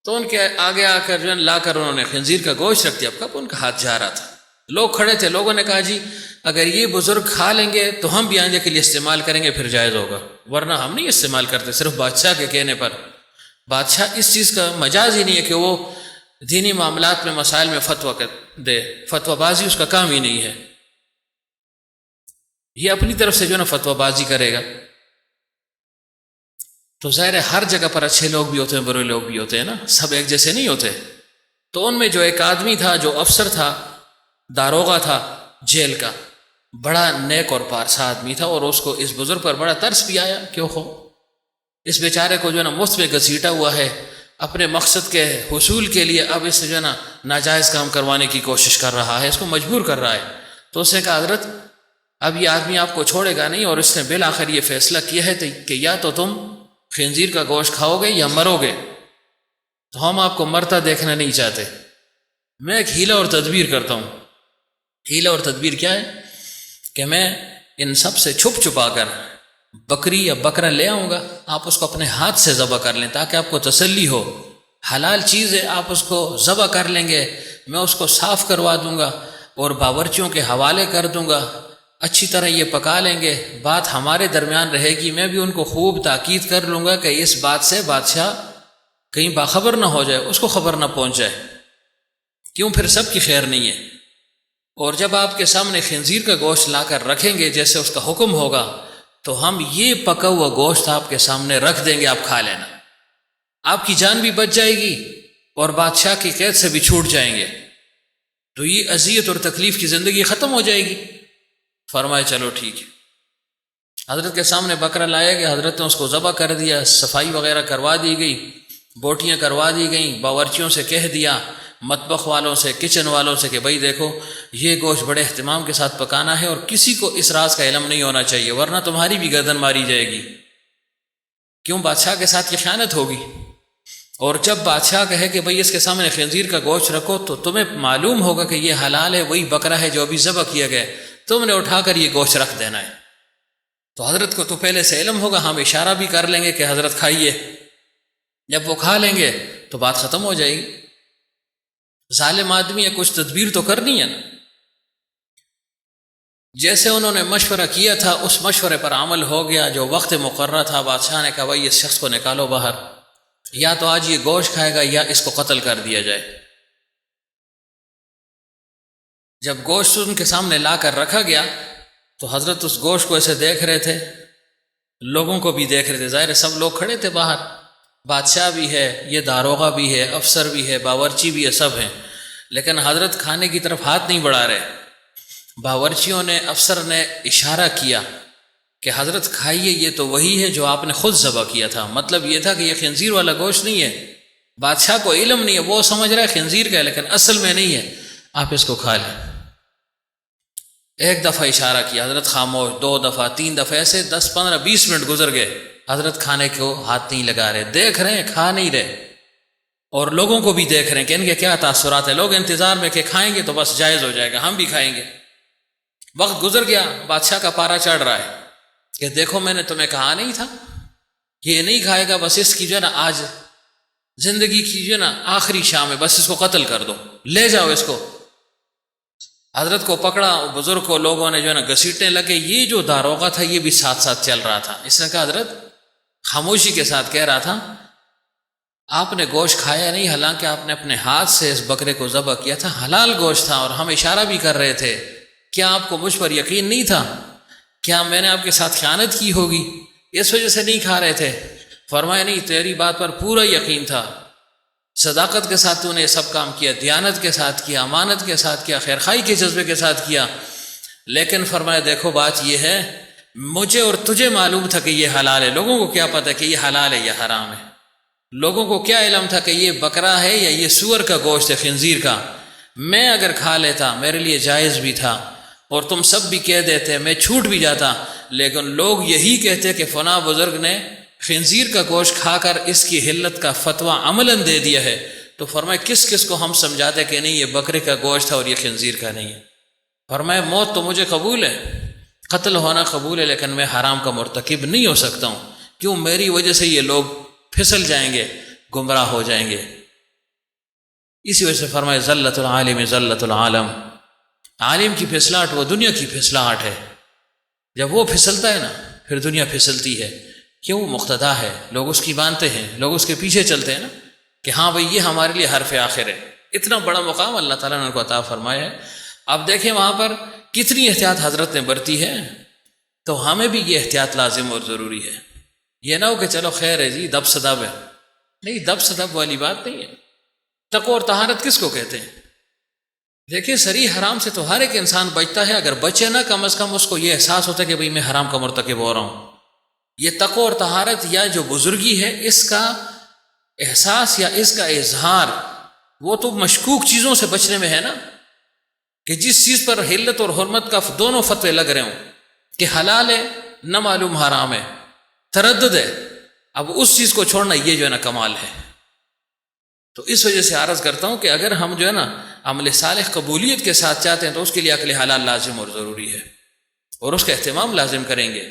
تو ان کے آگے آ کر جو ہے لا کر انہوں نے خنزیر کا گوشت رکھ دیا۔ کب ان کا ہاتھ جا رہا تھا، لوگ کھڑے تھے، لوگوں نے کہا جی اگر یہ بزرگ کھا لیں گے تو ہم بھی آئندہ کے لیے استعمال کریں گے، پھر جائز ہوگا، ورنہ ہم نہیں استعمال کرتے، صرف بادشاہ کے کہنے پر۔ بادشاہ اس چیز کا مجاز ہی نہیں ہے کہ وہ دینی معاملات میں مسائل میں فتویٰ دے، فتویٰ بازی اس کا کام ہی نہیں ہے، یہ اپنی طرف سے جو ہے نا فتویٰ بازی کرے گا۔ تو ظاہر ہے ہر جگہ پر اچھے لوگ بھی ہوتے ہیں، برے لوگ بھی ہوتے ہیں نا، سب ایک جیسے نہیں ہوتے۔ تو ان میں جو ایک آدمی تھا، جو افسر تھا، داروغہ تھا جیل کا، بڑا نیک اور پارسا آدمی تھا، اور اس کو اس بزرگ پر بڑا ترس بھی آیا، کیوں ہو اس بیچارے کو جو ہے نا مفت میں گھسیٹا ہوا ہے، اپنے مقصد کے حصول کے لیے اب اس سے جو ہے نا ناجائز کام کروانے کی کوشش کر رہا ہے، اس کو مجبور کر رہا ہے۔ تو اس نے کہا حضرت اب یہ آدمی آپ کو چھوڑے گا نہیں، اور اس نے بالآخر یہ فیصلہ کیا ہے کہ یا تو تم خنزیر کا گوشت کھاؤ گے یا مرو گے، تو ہم آپ کو مرتا دیکھنا نہیں چاہتے۔ میں ایک ہیلا اور تدبیر کرتا ہوں۔ ہیلا اور تدبیر کیا ہے کہ میں ان سب سے چھپ چھپا کر بکری یا بکرا لے آؤں گا، آپ اس کو اپنے ہاتھ سے ذبح کر لیں تاکہ آپ کو تسلی ہو، حلال چیز ہے، آپ اس کو ذبح کر لیں گے، میں اس کو صاف کروا دوں گا اور باورچیوں کے حوالے کر دوں گا، اچھی طرح یہ پکا لیں گے، بات ہمارے درمیان رہے گی، میں بھی ان کو خوب تاکید کر لوں گا کہ اس بات سے بادشاہ کہیں باخبر نہ ہو جائے، اس کو خبر نہ پہنچ جائے، کیوں پھر سب کی خیر نہیں ہے۔ اور جب آپ کے سامنے خنزیر کا گوشت لا کر رکھیں گے جیسے اس کا حکم ہوگا، تو ہم یہ پکا ہوا گوشت آپ کے سامنے رکھ دیں گے، آپ کھا لینا، آپ کی جان بھی بچ جائے گی اور بادشاہ کی قید سے بھی چھوٹ جائیں گے، تو یہ اذیت اور تکلیف کی زندگی ختم ہو جائے گی۔ فرمائے چلو ٹھیک ہے۔ حضرت کے سامنے بکرا لایا گیا، حضرت نے اس کو ذبح کر دیا، صفائی وغیرہ کروا دی گئی، بوٹیاں کروا دی گئیں، باورچیوں سے کہہ دیا، مطبخ والوں سے، کچن والوں سے کہ بھائی دیکھو یہ گوشت بڑے اہتمام کے ساتھ پکانا ہے اور کسی کو اس راز کا علم نہیں ہونا چاہیے، ورنہ تمہاری بھی گردن ماری جائے گی، کیوں بادشاہ کے ساتھ یہ خیانت ہوگی۔ اور جب بادشاہ کہے کہ بھئی اس کے سامنے خنزیر کا گوشت رکھو، تو تمہیں معلوم ہوگا کہ یہ حلال ہے، وہی بکرا ہے جو ابھی ذبح کیا گیا، تم نے اٹھا کر یہ گوشت رکھ دینا ہے۔ تو حضرت کو تو پہلے سے علم ہوگا، ہم اشارہ بھی کر لیں گے کہ حضرت کھائیے، جب وہ کھا لیں گے تو بات ختم ہو جائے گی۔ ظالم آدمی ہے، کچھ تدبیر تو کرنی ہے نا۔ جیسے انہوں نے مشورہ کیا تھا اس مشورے پر عمل ہو گیا. جو وقت مقررہ تھا بادشاہ نے کہا بھائی اس شخص کو نکالو باہر، یا تو آج یہ گوشت کھائے گا یا اس کو قتل کر دیا جائے. جب گوشت ان کے سامنے لا کر رکھا گیا تو حضرت اس گوشت کو ایسے دیکھ رہے تھے، لوگوں کو بھی دیکھ رہے تھے. ظاہر سب لوگ کھڑے تھے باہر، بادشاہ بھی ہے، یہ داروغہ بھی ہے، افسر بھی ہے، باورچی بھی ہے، سب ہیں. لیکن حضرت کھانے کی طرف ہاتھ نہیں بڑھا رہے. باورچیوں نے، افسر نے اشارہ کیا کہ حضرت کھائیے، یہ تو وہی ہے جو آپ نے خود ذبح کیا تھا. مطلب یہ تھا کہ یہ خنزیر والا گوشت نہیں ہے. بادشاہ کو علم نہیں ہے، وہ سمجھ رہا ہے خنزیر کا ہے لیکن اصل میں نہیں ہے، آپ اس کو کھا لیں. ایک دفعہ اشارہ کیا، حضرت خاموش. 2 دفعہ، 3 دفعہ، ایسے 10 15 20 منٹ گزر گئے. حضرت کھانے کو ہاتھ نہیں لگا رہے، دیکھ رہے ہیں کھا نہیں رہے، اور لوگوں کو بھی دیکھ رہے ہیں کہ ان کے کیا تاثرات ہیں. لوگ انتظار میں کہ کھائیں گے تو بس جائز ہو جائے گا، ہم بھی کھائیں گے. وقت گزر گیا، بادشاہ کا پارا چڑھ رہا ہے کہ دیکھو میں نے تمہیں کہا نہیں تھا یہ نہیں کھائے گا، بس اس کی جو ہے نا آج زندگی کی جو ہے نا آخری شام ہے، بس اس کو قتل کر دو، لے جاؤ اس کو. حضرت کو پکڑا، بزرگ کو لوگوں نے جو ہے نا گھسیٹنے لگے. یہ جو داروغہ تھا یہ بھی ساتھ ساتھ چل رہا تھا. اس نے کہا حضرت خاموشی کے ساتھ کہہ رہا تھا آپ نے گوشت کھایا نہیں، حالانکہ آپ نے اپنے ہاتھ سے اس بکرے کو ذبح کیا تھا، حلال گوشت تھا، اور ہم اشارہ بھی کر رہے تھے. کیا آپ کو مجھ پر یقین نہیں تھا؟ کیا میں نے آپ کے ساتھ خیانت کی ہوگی اس وجہ سے نہیں کھا رہے تھے؟ فرمایا نہیں، تیری بات پر پورا یقین تھا، صداقت کے ساتھ تو نے یہ سب کام کیا، دیانت کے ساتھ کیا، امانت کے ساتھ کیا، خیرخواہی کے جذبے کے ساتھ کیا. لیکن فرمایا دیکھو بات یہ ہے، مجھے اور تجھے معلوم تھا کہ یہ حلال ہے، لوگوں کو کیا پتہ کہ یہ حلال ہے یا حرام ہے؟ لوگوں کو کیا علم تھا کہ یہ بکرا ہے یا یہ سور کا گوشت ہے، خنزیر کا؟ میں اگر کھا لیتا میرے لیے جائز بھی تھا، اور تم سب بھی کہہ دیتے میں چھوٹ بھی جاتا. لیکن لوگ یہی کہتے کہ فلاں بزرگ نے خنزیر کا گوشت کھا کر اس کی حلت کا فتویٰ عملاً دے دیا ہے. تو فرمائے کس کس کو ہم سمجھاتے کہ نہیں یہ بکرے کا گوشت ہے اور یہ خنزیر کا نہیں ہے. فرمائے موت تو مجھے قبول ہے، قتل ہونا قبول ہے، لیکن میں حرام کا مرتکب نہیں ہو سکتا ہوں. کیوں؟ میری وجہ سے یہ لوگ پھسل جائیں گے، گمراہ ہو جائیں گے. اسی وجہ سے فرمائے ذلت العالم ذلت العالم، عالم کی پھسلاہٹ وہ دنیا کی پھسلاہٹ ہے. جب وہ پھسلتا ہے نا پھر دنیا پھسلتی ہے. کیوں؟ مقتدا ہے، لوگ اس کی مانتے ہیں، لوگ اس کے پیچھے چلتے ہیں نا کہ ہاں بھئی یہ ہمارے لیے حرف آخر ہے. اتنا بڑا مقام اللہ تعالیٰ نے ان کو عطا فرمایا ہے. اب دیکھیں وہاں پر کتنی احتیاط حضرت نے برتی ہے. تو ہمیں بھی یہ احتیاط لازم اور ضروری ہے. یہ نہ ہو کہ چلو خیر ہے جی دب صدب ہے. نہیں، دب صدب والی بات نہیں ہے. تقوی اور طہارت کس کو کہتے ہیں؟ دیکھیں صریح حرام سے تو ہر ایک انسان بچتا ہے، اگر بچے نہ کم از کم اس کو یہ احساس ہوتا ہے کہ بھئی میں حرام کا مرتکب ہو رہا ہوں. یہ تقوی اور طہارت یا جو بزرگی ہے اس کا احساس یا اس کا اظہار وہ تو مشکوک چیزوں سے بچنے میں ہے نا، کہ جس چیز پر حلت اور حرمت کا دونوں فتوے لگ رہے ہوں کہ حلال ہے نہ معلوم حرام ہے، تردد ہے، اب اس چیز کو چھوڑنا یہ جو ہے نا کمال ہے. تو اس وجہ سے عرض کرتا ہوں کہ اگر ہم جو ہے نا عمل صالح قبولیت کے ساتھ چاہتے ہیں تو اس کے لیے عقل حلال لازم اور ضروری ہے، اور اس کا اہتمام لازم کریں گے،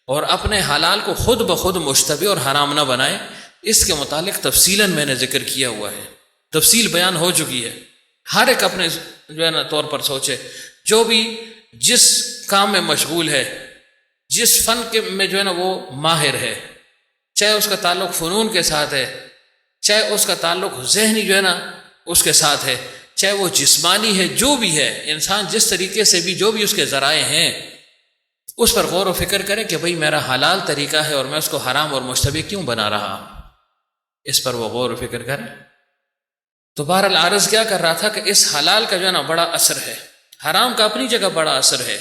اور اپنے حلال کو خود بخود مشتبہ اور حرام نہ بنائیں. اس کے متعلق تفصیلاً میں نے ذکر کیا ہوا ہے، تفصیل بیان ہو چکی ہے. ہر ایک اپنے جو ہے نا طور پر سوچے، جو بھی جس کام میں مشغول ہے، جس فن کے میں جو ہے نا وہ ماہر ہے، چاہے اس کا تعلق فنون کے ساتھ ہے، چاہے اس کا تعلق ذہنی جو ہے نا اس کے ساتھ ہے، چاہے وہ جسمانی ہے، جو بھی ہے، انسان جس طریقے سے بھی جو بھی اس کے ذرائع ہیں اس پر غور و فکر کرے کہ بھئی میرا حلال طریقہ ہے اور میں اس کو حرام اور مشتبہ کیوں بنا رہا ہوں، اس پر وہ غور و فکر کرے. تو بہرحال عرض کیا کر رہا تھا کہ اس حلال کا جو ہے نا بڑا اثر ہے، حرام کا اپنی جگہ بڑا اثر ہے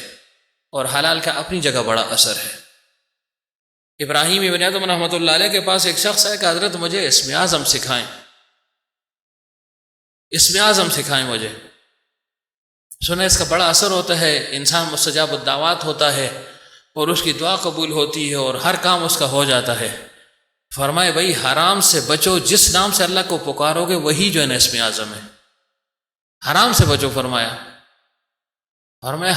اور حلال کا اپنی جگہ بڑا اثر ہے. ابراہیم ابن ادم رحمۃ اللہ علیہ کے پاس ایک شخص ہے کہ حضرت مجھے اسم اعظم سکھائیں، اسم اعظم سکھائیں مجھے. سنا اس کا بڑا اثر ہوتا ہے، انسان مستجاب الدعوات ہوتا ہے اور اس کی دعا قبول ہوتی ہے اور ہر کام اس کا ہو جاتا ہے. فرمائے بھائی حرام سے بچو، جس نام سے اللہ کو پکارو گے وہی جو ہے نا اسم اعظم ہے. حرام سے بچو فرمایا، فرمایا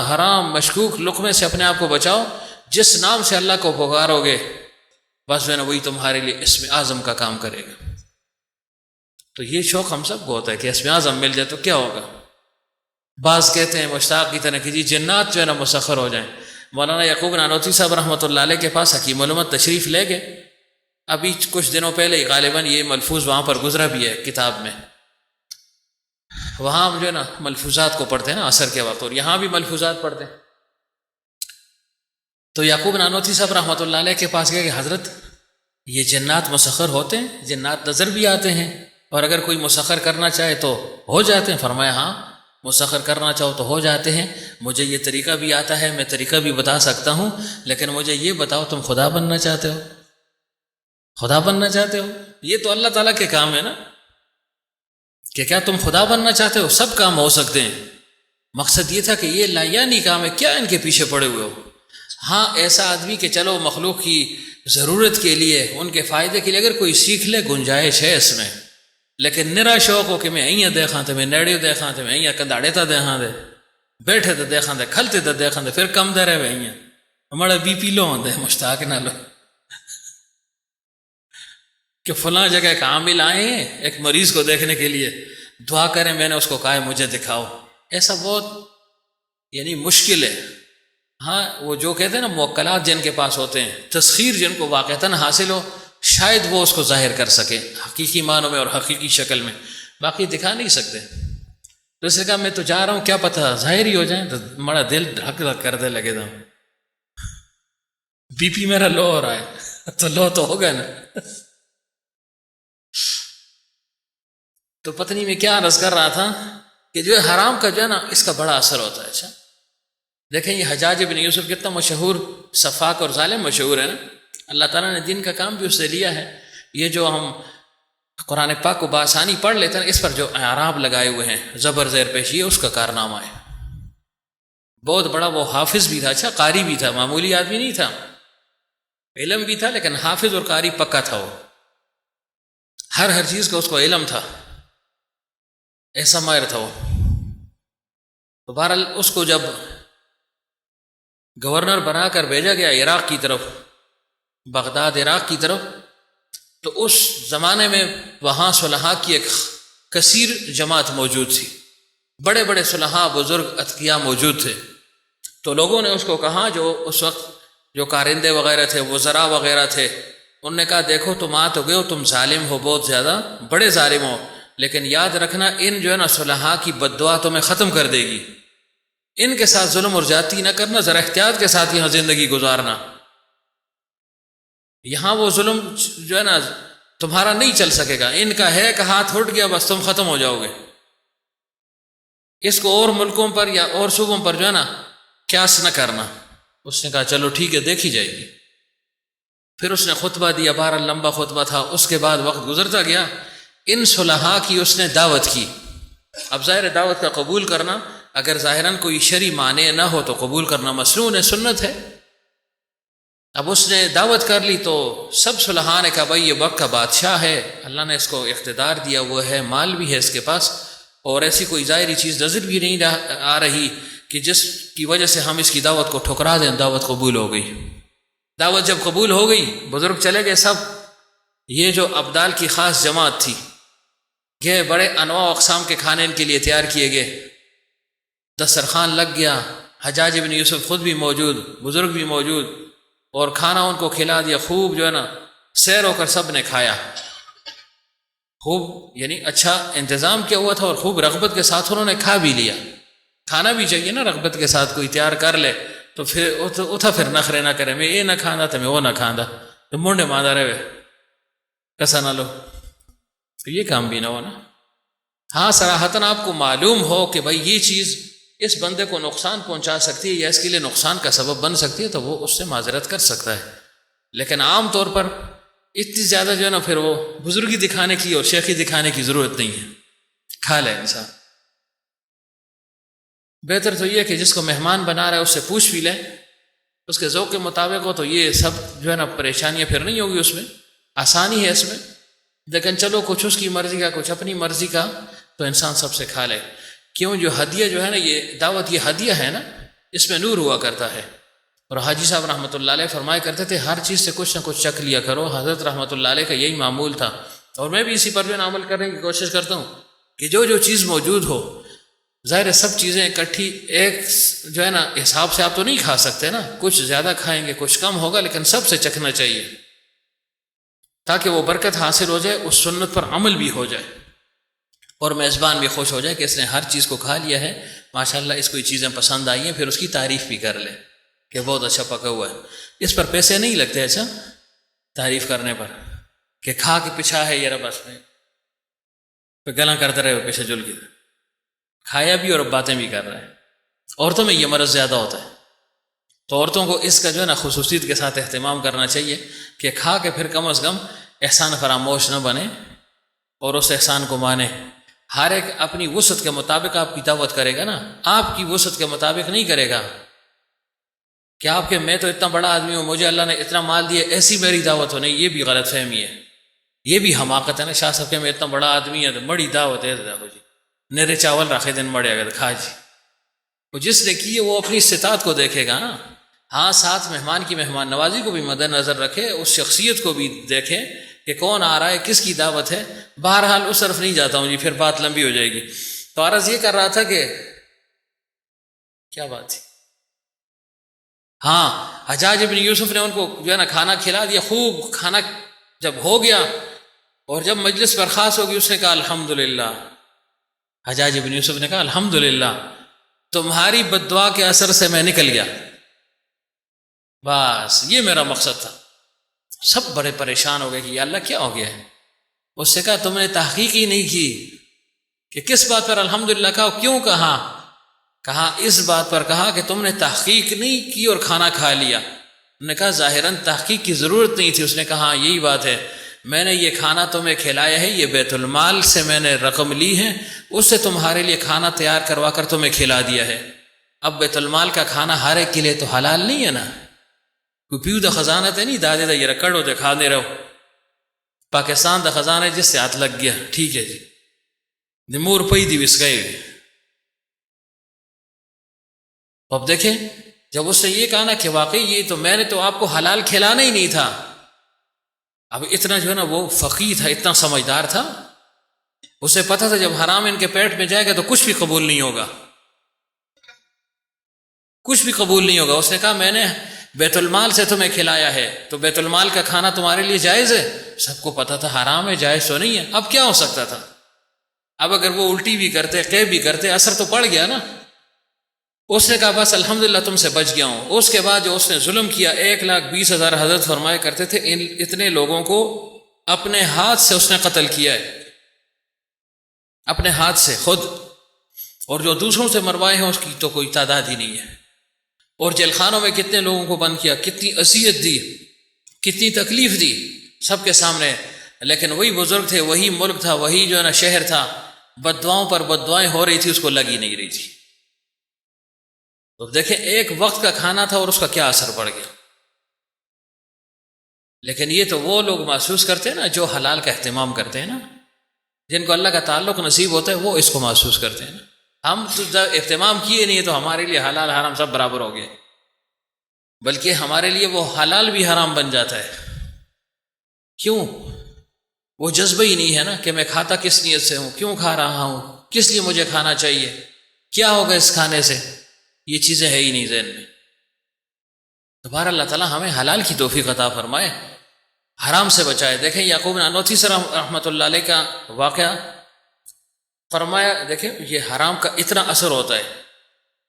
حرام مشکوک لقمے سے اپنے آپ کو بچاؤ، جس نام سے اللہ کو پکارو گے بس جو ہے نا وہی تمہارے لیے اسم اعظم کا کام کرے گا. تو یہ شوق ہم سب کو ہوتا ہے کہ اسم اعظم مل جائے تو کیا ہوگا. بعض کہتے ہیں مشتاق کی طرح کہ جی جنات جو ہے نا مسخر ہو جائیں. مولانا یعقوب نانوتوی صاحب رحمۃ اللہ علیہ کے پاس حکیم الامت تشریف لے گئے. ابھی کچھ دنوں پہلے ہی غالباً یہ ملفوظ وہاں پر گزرا بھی ہے کتاب میں. وہاں ہم جو ہے نا ملفوظات کو پڑھتے ہیں نا عصر کے وقت، اور یہاں بھی ملفوظات پڑھتے ہیں. تو یعقوب نانوتوی صاحب رحمۃ اللہ علیہ کے پاس گئے کہ حضرت یہ جنات مسخر ہوتے ہیں، جنات نظر بھی آتے ہیں، اور اگر کوئی مسخر کرنا چاہے تو ہو جاتے ہیں؟ فرمایا ہاں مسخر کرنا چاہو تو ہو جاتے ہیں، مجھے یہ طریقہ بھی آتا ہے، میں طریقہ بھی بتا سکتا ہوں، لیکن مجھے یہ بتاؤ تم خدا بننا چاہتے ہو؟ خدا بننا چاہتے ہو؟ یہ تو اللہ تعالیٰ کے کام ہے نا، کہ کیا تم خدا بننا چاہتے ہو؟ سب کام ہو سکتے ہیں. مقصد یہ تھا کہ یہ لایانی کام ہے، کیا ان کے پیچھے پڑے ہوئے ہو؟ ہاں ایسا آدمی کہ چلو مخلوق کی ضرورت کے لیے، ان کے فائدے کے لیے اگر کوئی سیکھ لے گنجائش ہے اس میں، لیکن نرا شوق ہو کہ میں ایاں دیکھاں تے میں نیڑیو دیکھاں تے میں ایاں کنڈاڑے تا دیکھاں دے، بیٹھے تے دیکھاں دے، کھلتے تے دیکھاں دے، پھر کم دے رہے ایاں ہمارا بی پی لو ہوندے مشتاق نہ لو کہ فلاں جگہ ایک عامل آئے ہیں ایک مریض کو دیکھنے کے لیے، دعا کریں، میں نے اس کو کہا ہے مجھے دکھاؤ. ایسا بہت یعنی مشکل ہے. ہاں وہ جو کہتے ہیں نا موکلات جن کے پاس ہوتے ہیں، تسخیر جن کو واقعتاً حاصل ہو، شاید وہ اس کو ظاہر کر سکے حقیقی معنوں میں اور حقیقی شکل میں، باقی دکھا نہیں سکتے. تو اس نے کہا میں تو جا رہا ہوں، کیا پتہ ظاہر ہی ہو جائیں، تو ہمارا دل دھک دھک کر دے لگے تھا، بی پی میرا لو ہو رہا ہے تو لو تو ہوگا نا. تو پتنی میں کیا عرض کر رہا تھا کہ جو ہے حرام کا جو ہے نا اس کا بڑا اثر ہوتا ہے. اچھا دیکھیں یہ حجاج بن یوسف کتنا مشہور سفاک اور ظالم مشہور ہے نا، اللہ تعالیٰ نے دین کا کام بھی اس سے لیا ہے. یہ جو ہم قرآن پاک کو بآسانی پڑھ لیتے ہیں، اس پر جو اعراب لگائے ہوئے ہیں زبر زیر پیش، یہ اس کا کارنامہ ہے. بہت بڑا وہ حافظ بھی تھا، اچھا قاری بھی تھا، معمولی آدمی نہیں تھا، علم بھی تھا لیکن حافظ اور قاری پکا تھا. وہ ہر چیز کا اس کو علم تھا، ایسا ماہر تھا وہ. تو بہرحال اس کو جب گورنر بنا کر بھیجا گیا عراق کی طرف، بغداد عراق کی طرف، تو اس زمانے میں وہاں صلحاء کی ایک کثیر جماعت موجود تھی، بڑے بڑے صلحاء بزرگ اتقیاء موجود تھے. تو لوگوں نے اس کو کہا، جو اس وقت جو کارندے وغیرہ تھے، وزراء وغیرہ تھے، انہوں نے کہا دیکھو تم آ تو گئے ہو، تم ظالم ہو، بہت زیادہ بڑے ظالم ہو، لیکن یاد رکھنا ان جو ہے نا صلحاء کی بد دعا تمہیں ختم کر دے گی، ان کے ساتھ ظلم اور زیادتی نہ کرنا، ذرا احتیاط کے ساتھ یہاں زندگی گزارنا، یہاں وہ ظلم جو ہے نا تمہارا نہیں چل سکے گا، ان کا ہے کہ ہاتھ اٹھ گیا بس تم ختم ہو جاؤ گے. اس کو اور ملکوں پر یا اور صوبوں پر جو ہے نا قیاس نہ کرنا. اس نے کہا چلو ٹھیک ہے دیکھی جائے گی. پھر اس نے خطبہ دیا، بہرحال لمبا خطبہ تھا. اس کے بعد وقت گزرتا گیا، ان صلحاء کی اس نے دعوت کی. اب ظاہر دعوت کا قبول کرنا، اگر ظاہراً کوئی شرعی معنی نہ ہو تو قبول کرنا مسنون ہے، سنت ہے. اب اس نے دعوت کر لی تو سب صلحاء نے کہا بھائی یہ وقت کا بادشاہ ہے، اللہ نے اس کو اقتدار دیا ہوا ہے، مال بھی ہے اس کے پاس، اور ایسی کوئی ظاہری چیز نظر بھی نہیں آ رہی کہ جس کی وجہ سے ہم اس کی دعوت کو ٹھکرا دیں. دعوت قبول ہو گئی. دعوت جب قبول ہو گئی، بزرگ چلے گئے سب. یہ جو ابدال کی خاص جماعت تھی، یہ بڑے انواع و اقسام کے کھانے ان کے لیے تیار کیے گئے. دسترخوان لگ گیا، حجاج بن یوسف خود بھی موجود، بزرگ بھی موجود، اور کھانا ان کو کھلا دیا. خوب جو ہے نا سیر ہو کر سب نے کھایا. خوب یعنی اچھا انتظام کیا ہوا تھا، اور خوب رغبت کے ساتھ انہوں نے کھا بھی لیا. کھانا بھی چاہیے نا رغبت کے ساتھ، کوئی تیار کر لے تو پھر اتھا پھر نخرے نہ کرے، میں یہ نہ کھانا تو میں وہ نہ کھانا، تو منڈے ماندہ رہے کسا نہ لو، تو یہ کام بھی نہ ہو نا. ہاں صراحتاً آپ کو معلوم ہو کہ بھائی یہ چیز اس بندے کو نقصان پہنچا سکتی ہے یا اس کے لیے نقصان کا سبب بن سکتی ہے، تو وہ اس سے معذرت کر سکتا ہے. لیکن عام طور پر اتنی زیادہ جو ہے نا پھر وہ بزرگی دکھانے کی اور شیخی دکھانے کی ضرورت نہیں ہے. کھا لے انسان. بہتر تو یہ کہ جس کو مہمان بنا رہا ہے اس سے پوچھ بھی لے، اس کے ذوق کے مطابق ہو تو یہ سب جو ہے نا پریشانیاں پھر نہیں ہوگی، اس میں آسانی ہے اس میں. لیکن چلو کچھ اس کی مرضی کا کچھ اپنی مرضی کا، تو انسان سب سے کھا لے. کیوں؟ جو ہدیہ جو ہے نا، یہ دعوت، یہ ہدیہ ہے نا، اس میں نور ہوا کرتا ہے. اور حاجی صاحب رحمۃ اللہ علیہ فرمایا کرتے تھے ہر چیز سے کچھ نہ کچھ چکھ لیا کرو. حضرت رحمۃ اللہ علیہ کا یہی معمول تھا، اور میں بھی اسی پر جو عمل کرنے کی کوشش کرتا ہوں کہ جو چیز موجود ہو ظاہر ہے سب چیزیں اکٹھی ایک جو ہے نا حساب سے آپ تو نہیں کھا سکتے نا، کچھ زیادہ کھائیں گے کچھ کم ہوگا، لیکن سب سے چکھنا چاہیے تاکہ وہ برکت حاصل ہو جائے، اس سنت پر عمل بھی ہو جائے، اور میزبان بھی خوش ہو جائے کہ اس نے ہر چیز کو کھا لیا ہے، ماشاءاللہ اس کو یہ چیزیں پسند آئی ہیں، پھر اس کی تعریف بھی کر لے کہ بہت اچھا پکا ہوا ہے۔ اس پر پیسے نہیں لگتے، اچھا تعریف کرنے پر کہ کھا کے پچھا ہے یہ بس میں پھر گلاں کرتے رہے پیچھے جل کے کھایا بھی اور باتیں بھی کر رہے ہیں۔ عورتوں میں یہ مرض زیادہ ہوتا ہے، تو عورتوں کو اس کا جو ہے نا خصوصیت کے ساتھ اہتمام کرنا چاہیے کہ کھا کے پھر کم از کم احسان فراموش نہ بنے اور اس احسان کو مانے۔ ہر ایک اپنی وسعت کے مطابق آپ کی دعوت کرے گا نا، آپ کی وسعت کے مطابق نہیں کرے گا کہ آپ کے میں تو اتنا بڑا آدمی ہوں، مجھے اللہ نے اتنا مال دیا، ایسی میری دعوت ہو نہیں، یہ بھی غلط فہمی ہے، یہ بھی حماقت ہے نا۔ شاہ صاحب کے میں اتنا بڑا آدمی ہے تو بڑی دعوت ہے، دیکھو جی نیرے چاول رکھے دن بڑے اگر کھا جی، وہ جس نے کی ہے وہ اپنی استطاعت کو دیکھے گا نا۔ ہاں ساتھ مہمان کی مہمان نوازی کو بھی مد نظر رکھے، اس شخصیت کو بھی دیکھے کہ کون آ رہا ہے، کس کی دعوت ہے۔ بہرحال اس طرف نہیں جاتا ہوں جی، پھر بات لمبی ہو جائے گی۔ تو عرض یہ کر رہا تھا کہ کیا بات تھی، ہاں حجاج ابن یوسف نے ان کو جو ہے نا کھانا کھلا دیا، خوب کھانا جب ہو گیا اور جب مجلس برخاست ہوگی، اس نے کہا الحمدللہ، حجاج ابن یوسف نے کہا الحمدللہ تمہاری بد دعا کے اثر سے میں نکل گیا، بس یہ میرا مقصد تھا۔ سب بڑے پریشان ہو گئے کہ یا اللہ کیا ہو گیا ہے؟ اس سے کہا تم نے تحقیق ہی نہیں کی کہ کس بات پر الحمدللہ کہا، کیوں کہا؟ کہا اس بات پر کہا کہ تم نے تحقیق نہیں کی اور کھانا کھا لیا۔ انہوں نے کہا ظاہراً تحقیق کی ضرورت نہیں تھی۔ اس نے کہا ہاں یہی بات ہے، میں نے یہ کھانا تمہیں کھلایا ہے، یہ بیت المال سے میں نے رقم لی ہے، اس سے تمہارے لیے کھانا تیار کروا کر تمہیں کھلا دیا ہے۔ اب بیت المال کا کھانا ہر ایک کے لیے تو حلال نہیں ہے نا، کوئی پیو دا خزانہ تے نہیں دادے دا یہ رکڑ ہو دے کھا دے رہو، پاکستان دا خزانہ جس سے ہاتھ لگ گیا ٹھیک ہے جی نمور پئی دی وس گئے۔ تو اب دیکھیں جب اس نے یہ کہا نا کہ واقعی یہ تو میں نے تو آپ کو حلال کھلانا ہی نہیں تھا، اب اتنا جو ہے نا وہ فقیہ تھا، اتنا سمجھدار تھا، اسے پتہ تھا جب حرام ان کے پیٹ میں جائے گا تو کچھ بھی قبول نہیں ہوگا، کچھ بھی قبول نہیں ہوگا۔ اس نے کہا میں نے بیت المال سے تمہیں کھلایا ہے تو بیت المال کا کھانا تمہارے لیے جائز ہے؟ سب کو پتہ تھا حرام ہے، جائز تو نہیں ہے۔ اب کیا ہو سکتا تھا؟ اب اگر وہ الٹی بھی کرتے قیب بھی کرتے اثر تو پڑ گیا نا۔ اس نے کہا بس الحمدللہ تم سے بچ گیا ہوں۔ اس کے بعد جو اس نے ظلم کیا، 1,20,000 حضرت فرمایا کرتے تھے اتنے لوگوں کو اپنے ہاتھ سے اس نے قتل کیا ہے، اپنے ہاتھ سے خود، اور جو دوسروں سے مروائے ہیں اس کی تو کوئی تعداد ہی نہیں ہے۔ اور جیل خانوں میں کتنے لوگوں کو بند کیا، کتنی اذیت دی، کتنی تکلیف دی سب کے سامنے، لیکن وہی بزرگ تھے، وہی ملک تھا، وہی جو ہے نا شہر تھا، بد دعاؤں پر بد دعائیں ہو رہی تھی، اس کو لگ ہی نہیں رہی تھی۔ تو دیکھیں ایک وقت کا کھانا تھا اور اس کا کیا اثر پڑ گیا۔ لیکن یہ تو وہ لوگ محسوس کرتے ہیں نا جو حلال کا اہتمام کرتے ہیں نا، جن کو اللہ کا تعلق نصیب ہوتا ہے وہ اس کو محسوس کرتے ہیں نا۔ ہم تو اہتمام کیے نہیں تو ہمارے لیے حلال حرام سب برابر ہو گئے، بلکہ ہمارے لیے وہ حلال بھی حرام بن جاتا ہے۔ کیوں؟ وہ جذبہ ہی نہیں ہے نا کہ میں کھاتا کس نیت سے ہوں، کیوں کھا رہا ہوں، کس لیے مجھے کھانا چاہیے، کیا ہوگا اس کھانے سے، یہ چیزیں ہے ہی نہیں ذہن میں۔ دوبارہ اللہ تعالیٰ ہمیں حلال کی توفیق عطا فرمائے، حرام سے بچائے۔ دیکھیں یعقوب بن انوتھی سے رحمۃ اللہ علیہ کا واقعہ فرمایا، دیکھیں یہ حرام کا اتنا اثر ہوتا ہے،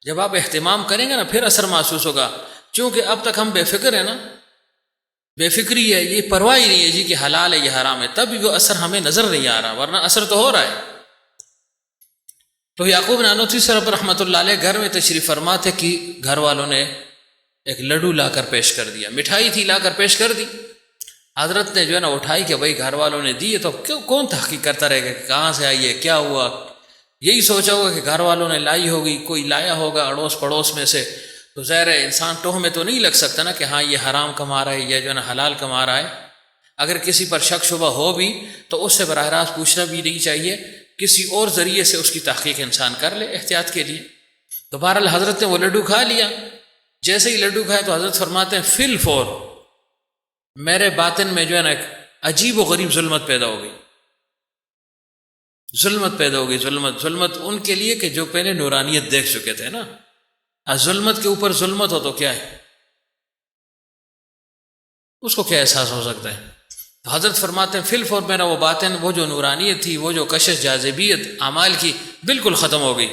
جب آپ اہتمام کریں گے نا پھر اثر محسوس ہوگا۔ چونکہ اب تک ہم بے فکر ہیں نا، بے فکری ہے، یہ پرواہ ہی نہیں ہے جی کہ حلال ہے یہ حرام ہے، تب وہ اثر ہمیں نظر نہیں آ رہا، ورنہ اثر تو ہو رہا ہے۔ تو یعقوب بن انوتھی صاحب رحمۃ اللہ علیہ گھر میں تشریف فرما تھے کہ گھر والوں نے ایک لڈو لا کر پیش کر دیا، مٹھائی تھی لا کر پیش کر دی۔ حضرت نے جو ہے نا اٹھائی کہ بھائی گھر والوں نے دی ہے تو کون تحقیق کرتا رہے گا کہ کہاں سے آئی ہے، کیا ہوا، یہی سوچا ہوگا کہ گھر والوں نے لائی ہوگی، کوئی لایا ہوگا اڑوس پڑوس میں سے، تو ظاہر ہے انسان ٹوہ میں تو نہیں لگ سکتا نا کہ ہاں یہ حرام کما رہا ہے یا جو ہے نا حلال کما رہا ہے۔ اگر کسی پر شک شبہ ہو بھی تو اس سے براہ راست پوچھنا بھی نہیں چاہیے، کسی اور ذریعے سے اس کی تحقیق انسان کر لے احتیاط کے لیے۔ تو بہرحال حضرت نے وہ لڈو کھا لیا۔ جیسے ہی لڈو کھائے تو حضرت فرماتے ہیں فی الفور میرے باطن میں جو ہے نا ایک عجیب و غریب ظلمت پیدا ہو گئی، ظلمت پیدا ہوگی، ظلمت ان کے لیے کہ جو پہلے نورانیت دیکھ چکے تھے نا. ظلمت کے اوپر ظلمت ہو تو کیا ہے، اس کو کیا احساس ہو سکتا ہے. تو حضرت فرماتے ہیں فل فور میرا وہ باطن، وہ جو نورانیت تھی، وہ جو کشش جاذبیت اعمال کی بالکل ختم ہو گئی.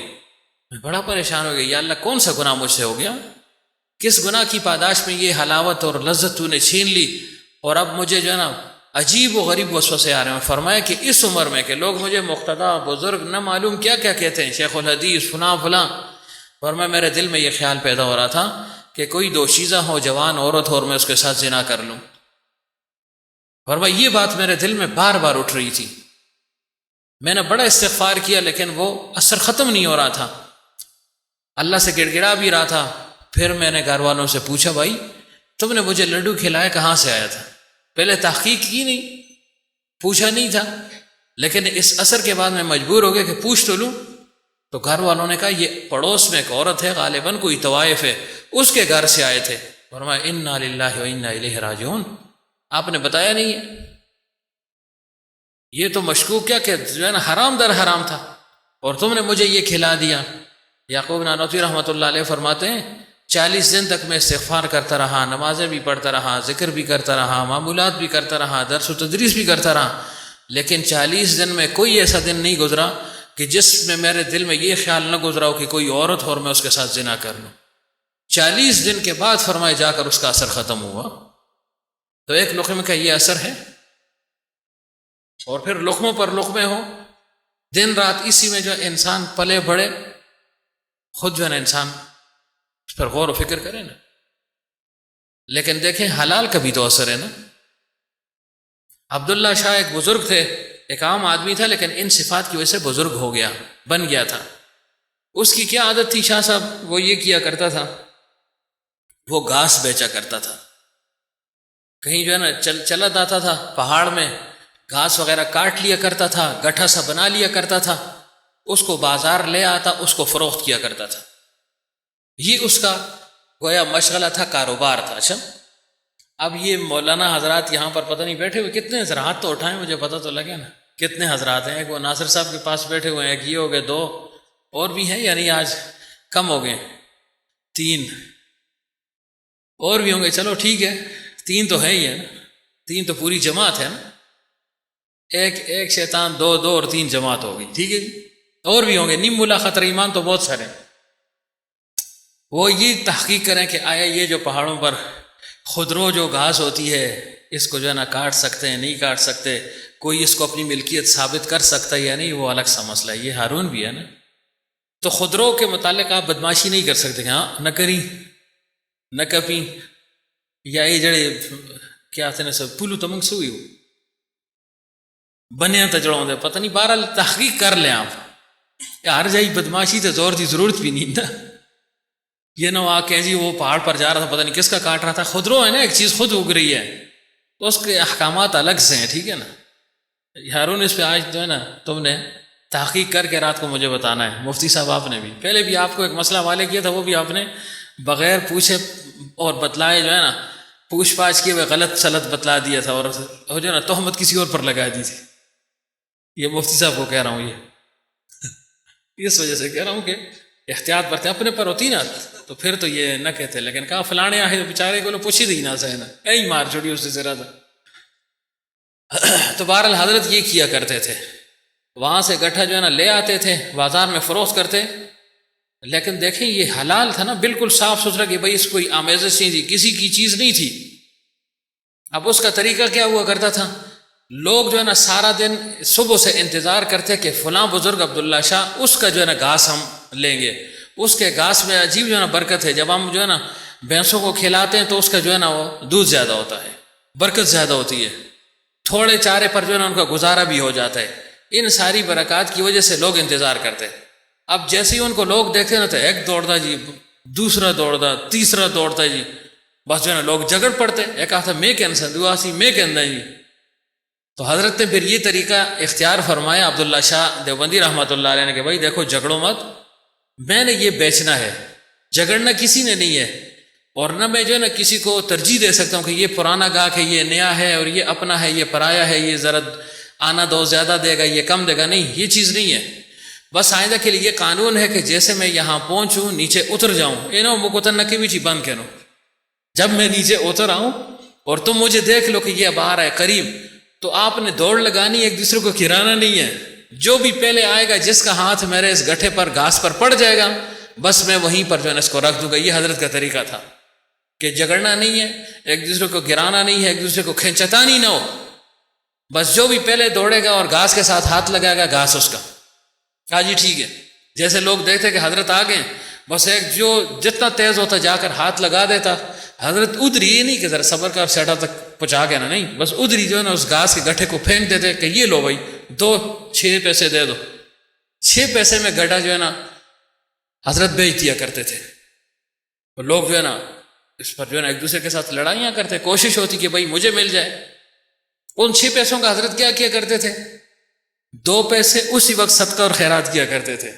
میں بڑا پریشان ہو گیا، یا اللہ کون سا گناہ مجھ سے ہو گیا، کس گناہ کی پاداش میں یہ حلاوت اور لذت تو نے چھین لی، اور اب مجھے جو ہے نا عجیب و غریب وسوسے آ رہے ہیں. فرمایا کہ اس عمر میں کہ لوگ مجھے مقتدا بزرگ نہ معلوم کیا کیا کہتے ہیں، شیخ الحدیث فلاں فلاں. فرمایا میرے دل میں یہ خیال پیدا ہو رہا تھا کہ کوئی دوشیزہ ہو، جوان عورت ہو، اور میں اس کے ساتھ زنا کر لوں. فرمایا یہ بات میرے دل میں بار بار اٹھ رہی تھی. میں نے بڑا استغفار کیا لیکن وہ اثر ختم نہیں ہو رہا تھا، اللہ سے گڑ گڑا بھی رہا تھا. پھر میں نے گھر والوں سے پوچھا بھائی تم نے مجھے لڈو کھلایا کہاں سے آیا تھا؟ پہلے تحقیق کی نہیں، پوچھا نہیں تھا، لیکن اس اثر کے بعد میں مجبور ہو گیا کہ پوچھ تو لوں. تو گھر والوں نے کہا یہ پڑوس میں ایک عورت ہے، غالباً کوئی طوائف ہے، اس کے گھر سے آئے تھے. فرمایا انا للہ و انا الیہ راجعون. آپ نے بتایا نہیں ہے، یہ تو مشکوک کیا کہ جو ہے نا حرام در حرام تھا، اور تم نے مجھے یہ کھلا دیا. یعقوب نانوتوی رحمۃ اللہ علیہ فرماتے ہیں 40 دن تک میں استغفار کرتا رہا، نمازیں بھی پڑھتا رہا، ذکر بھی کرتا رہا، معمولات بھی کرتا رہا، درس و تدریس بھی کرتا رہا، لیکن 40 دن میں کوئی ایسا دن نہیں گزرا کہ جس میں میرے دل میں یہ خیال نہ گزرا ہو کہ کوئی عورت ہو اور میں اس کے ساتھ زنا کر لوں. 40 دن کے بعد فرمائے جا کر اس کا اثر ختم ہوا. تو ایک لقمے کا یہ اثر ہے، اور پھر لقموں پر لقمے ہو، دن رات اسی میں جو انسان پلے بڑھے، خود جو ہے نا انسان اس پر غور و فکر کرے نا. لیکن دیکھیں حلال کا بھی تو اثر ہے نا. عبداللہ شاہ ایک بزرگ تھے، ایک عام آدمی تھا، لیکن ان صفات کی وجہ سے بزرگ ہو گیا، بن گیا تھا. اس کی کیا عادت تھی شاہ صاحب؟ وہ یہ کیا کرتا تھا، وہ گھاس بیچا کرتا تھا. کہیں جو ہے نا چلا جاتا تھا پہاڑ میں، گھاس وغیرہ کاٹ لیا کرتا تھا، گٹھا سا بنا لیا کرتا تھا، اس کو بازار لے آتا، اس کو فروخت کیا کرتا تھا. یہ اس کا گویا مشغلہ تھا، کاروبار تھا. اچھا اب یہ مولانا حضرات یہاں پر پتہ نہیں بیٹھے ہوئے کتنے حضرات تو اٹھائیں، مجھے پتہ تو لگے نا کتنے حضرات ہیں. ایک وہ ناصر صاحب کے پاس بیٹھے ہوئے ہیں، ایک یہ ہو گئے 2 اور بھی ہیں، یعنی آج کم ہو گئے 3 اور بھی ہوں گے. چلو ٹھیک ہے، 3 تو ہے ہی ہے نا، 3 تو پوری جماعت ہے نا. ایک شیطان 2 اور 3 جماعت ہو گئی. ٹھیک ہے جی، اور بھی ہوں گے، نیم ملا خطر ایمان تو بہت سارے. وہ یہ تحقیق کریں کہ آیا یہ جو پہاڑوں پر خودرو جو گھاس ہوتی ہے، اس کو جو ہے نا کاٹ سکتے ہیں نہیں کاٹ سکتے، کوئی اس کو اپنی ملکیت ثابت کر سکتا ہے یا نہیں، وہ الگ سا مسئلہ ہے. یہ ہارون بھی ہے نا. تو خودرو کے متعلق آپ بدماشی نہیں کر سکتے کہ ہاں نہ کری نہ کپی، یا یہ جڑے کیا آتے ہیں سب پولو تمنگ سے ہوئی بنیا تجڑوں دے پتہ نہیں. بہرحال تحقیق کر لیں آپ، ہر جائی بدماشی تو زور دی ضرورت بھی نہیں نا. یہ نہ آ کہ جی وہ پہاڑ پر جا رہا تھا پتہ نہیں کس کا کاٹ رہا تھا. خودرو ہے نا، ایک چیز خود اگ رہی ہے، اس کے احکامات الگ سے ہیں. ٹھیک ہے نا. ہارون اس پہ آج جو ہے نا تم نے تحقیق کر کے رات کو مجھے بتانا ہے. مفتی صاحب آپ نے بھی پہلے بھی آپ کو ایک مسئلہ والے کیا تھا، وہ بھی آپ نے بغیر پوچھے اور بتلائے جو ہے نا پوچھ پاچھ کیے ہوئے غلط سلط بتلا دیا تھا، اور جو ہے نا تہمت کسی اور پر لگا دی تھی. یہ مفتی صاحب کو کہہ رہا ہوں، یہ اس وجہ سے کہہ رہا ہوں کہ احتیاط برتے. اپنے پر ہوتی نا تو پھر تو یہ نہ کہتے، لیکن کہا فلانے آئے بیچارے کو پوچھی دی نہ سہنا یہی مار چھوڑی اس سے ذرا تھا. تو بہرحال حضرت یہ کیا کرتے تھے، وہاں سے گٹھا جو ہے نا لے آتے تھے، بازار میں فروخت کرتے. لیکن دیکھیں یہ حلال تھا نا، بالکل صاف ستھرا، کہ بھائی اس کوئی آمیزش نہیں تھی، کسی کی چیز نہیں تھی. اب اس کا طریقہ کیا ہوا کرتا تھا، لوگ جو ہے نا سارا دن صبح سے انتظار کرتے کہ فلاں بزرگ عبداللہ شاہ اس کا جو ہے نا گھاس ہم لیں گے. اس کے گھاس میں عجیب جو ہے نا برکت ہے. جب ہم جو ہے نا بھینسوں کو کھلاتے ہیں تو اس کا جو ہے نا وہ دودھ زیادہ ہوتا ہے، برکت زیادہ ہوتی ہے، تھوڑے چارے پر جو ہے نا ان کا گزارا بھی ہو جاتا ہے. ان ساری برکات کی وجہ سے لوگ انتظار کرتے. اب جیسے ہی ان کو لوگ دیکھتے نا تو ایک دوڑتا جی، دوسرا دوڑتا، تیسرا دوڑتا جی، بس جو ہے نا لوگ جگڑ پڑتے. ایک آتا میں کہنا دعاسی میں کہنا جی. تو حضرت نے پھر یہ طریقہ اختیار فرمایا عبداللہ شاہ دیوبندی رحمۃ اللہ علیہ نے کہ بھائی دیکھو جگڑو مت، میں نے یہ بیچنا ہے، جگڑنا کسی نے نہیں ہے. اور نہ میں جو ہے نا کسی کو ترجیح دے سکتا ہوں کہ یہ پرانا گاہک ہے، یہ نیا ہے، اور یہ اپنا ہے، یہ پرایا ہے، یہ ذرا آنا دو زیادہ دے گا یہ کم دے گا، نہیں، یہ چیز نہیں ہے۔ بس آئندہ کے لیے یہ قانون ہے کہ جیسے میں یہاں پہنچوں نیچے اتر جاؤں، انہوں مکتن نکی بھی چی بند کرو، جب میں نیچے اتر آؤں اور تم مجھے دیکھ لو کہ یہ اب آ رہا ہے قریب، تو آپ نے دوڑ لگانی، ایک دوسرے کو گرانا نہیں ہے۔ جو بھی پہلے آئے گا، جس کا ہاتھ میرے اس گٹھے پر گھاس پر پڑ جائے گا، بس میں وہیں پر جو ہے اس کو رکھ دوں گا۔ یہ حضرت کا طریقہ تھا کہ جگڑنا نہیں ہے، ایک دوسرے کو گرانا نہیں ہے، ایک دوسرے کو کھینچتانی نہ ہو، بس جو بھی پہلے دوڑے گا اور گھاس کے ساتھ ہاتھ لگائے گا، گھاس اس کا۔ ہاں جی ٹھیک ہے، جیسے لوگ دیکھتے کہ حضرت آ گئے، بس ایک جو جتنا تیز ہوتا جا کر ہاتھ لگا دیتا، حضرت ادھر یہ نہیں کہ ذرا صبر کر سیٹا تک پہنچا گیا نا، نہیں، بس ادھر ہی جو ہے نا اس گھاس کے گٹھے کو پھینک دیتے کہ یہ لو بھائی، 6 پیسے دے دو۔ 6 پیسے میں گڈھا جو ہے نا حضرت بیچ دیا کرتے تھے، اور لوگ جو ہے نا اس پر جو ہے نا ایک دوسرے کے ساتھ لڑائیاں کرتے، کوشش ہوتی کہ بھائی مجھے مل جائے۔ ان 6 پیسوں کا حضرت کیا کیا کرتے تھے؟ 2 پیسے اسی وقت صدقہ اور خیرات کیا کرتے تھے۔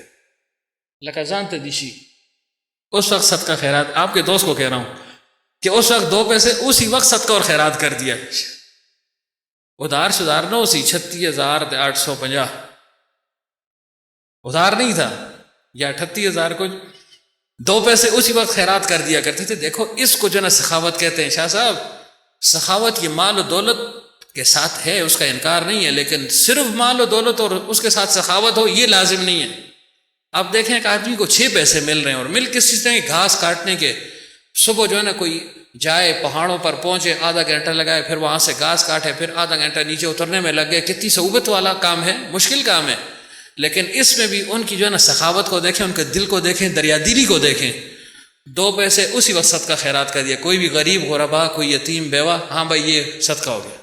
لکازان تدیشی، اس وقت صدقہ خیرات، آپ کے دوست کو کہہ رہا ہوں کہ اس وقت 2 پیسے اسی وقت صدقہ اور خیرات کر دیا۔ ادھار شدار نہ اسی 36,850 ادھار نہیں تھا، یا 38,000 کچھ، 2 پیسے اسی وقت خیرات کر دیا کرتے تھے۔ دیکھو اس کو جو نا سخاوت کہتے ہیں شاہ صاحب۔ سخاوت یہ مال و دولت کے ساتھ ہے، اس کا انکار نہیں ہے، لیکن صرف مال و دولت اور اس کے ساتھ سخاوت ہو یہ لازم نہیں ہے۔ اب دیکھیں ایک آدمی کو 6 پیسے مل رہے ہیں، اور مل کس چیز کے؟ گھاس کاٹنے کے۔ صبح جو ہے نا کوئی جائے پہاڑوں پر پہنچے، آدھا گھنٹہ لگائے، پھر وہاں سے گھاس کاٹے، پھر آدھا گھنٹہ نیچے اترنے میں لگ گئے۔ کتنی صعوبت والا کام ہے، مشکل کام ہے، لیکن اس میں بھی ان کی جو ہے نا سخاوت کو دیکھیں، ان کے دل کو دیکھیں، دریا دلی کو دیکھیں۔ 2 پیسے اسی وقت صدقہ خیرات کر دیا۔ کوئی بھی غریب غربا، کوئی یتیم بیوہ، ہاں بھائی یہ صدقہ ہو گیا۔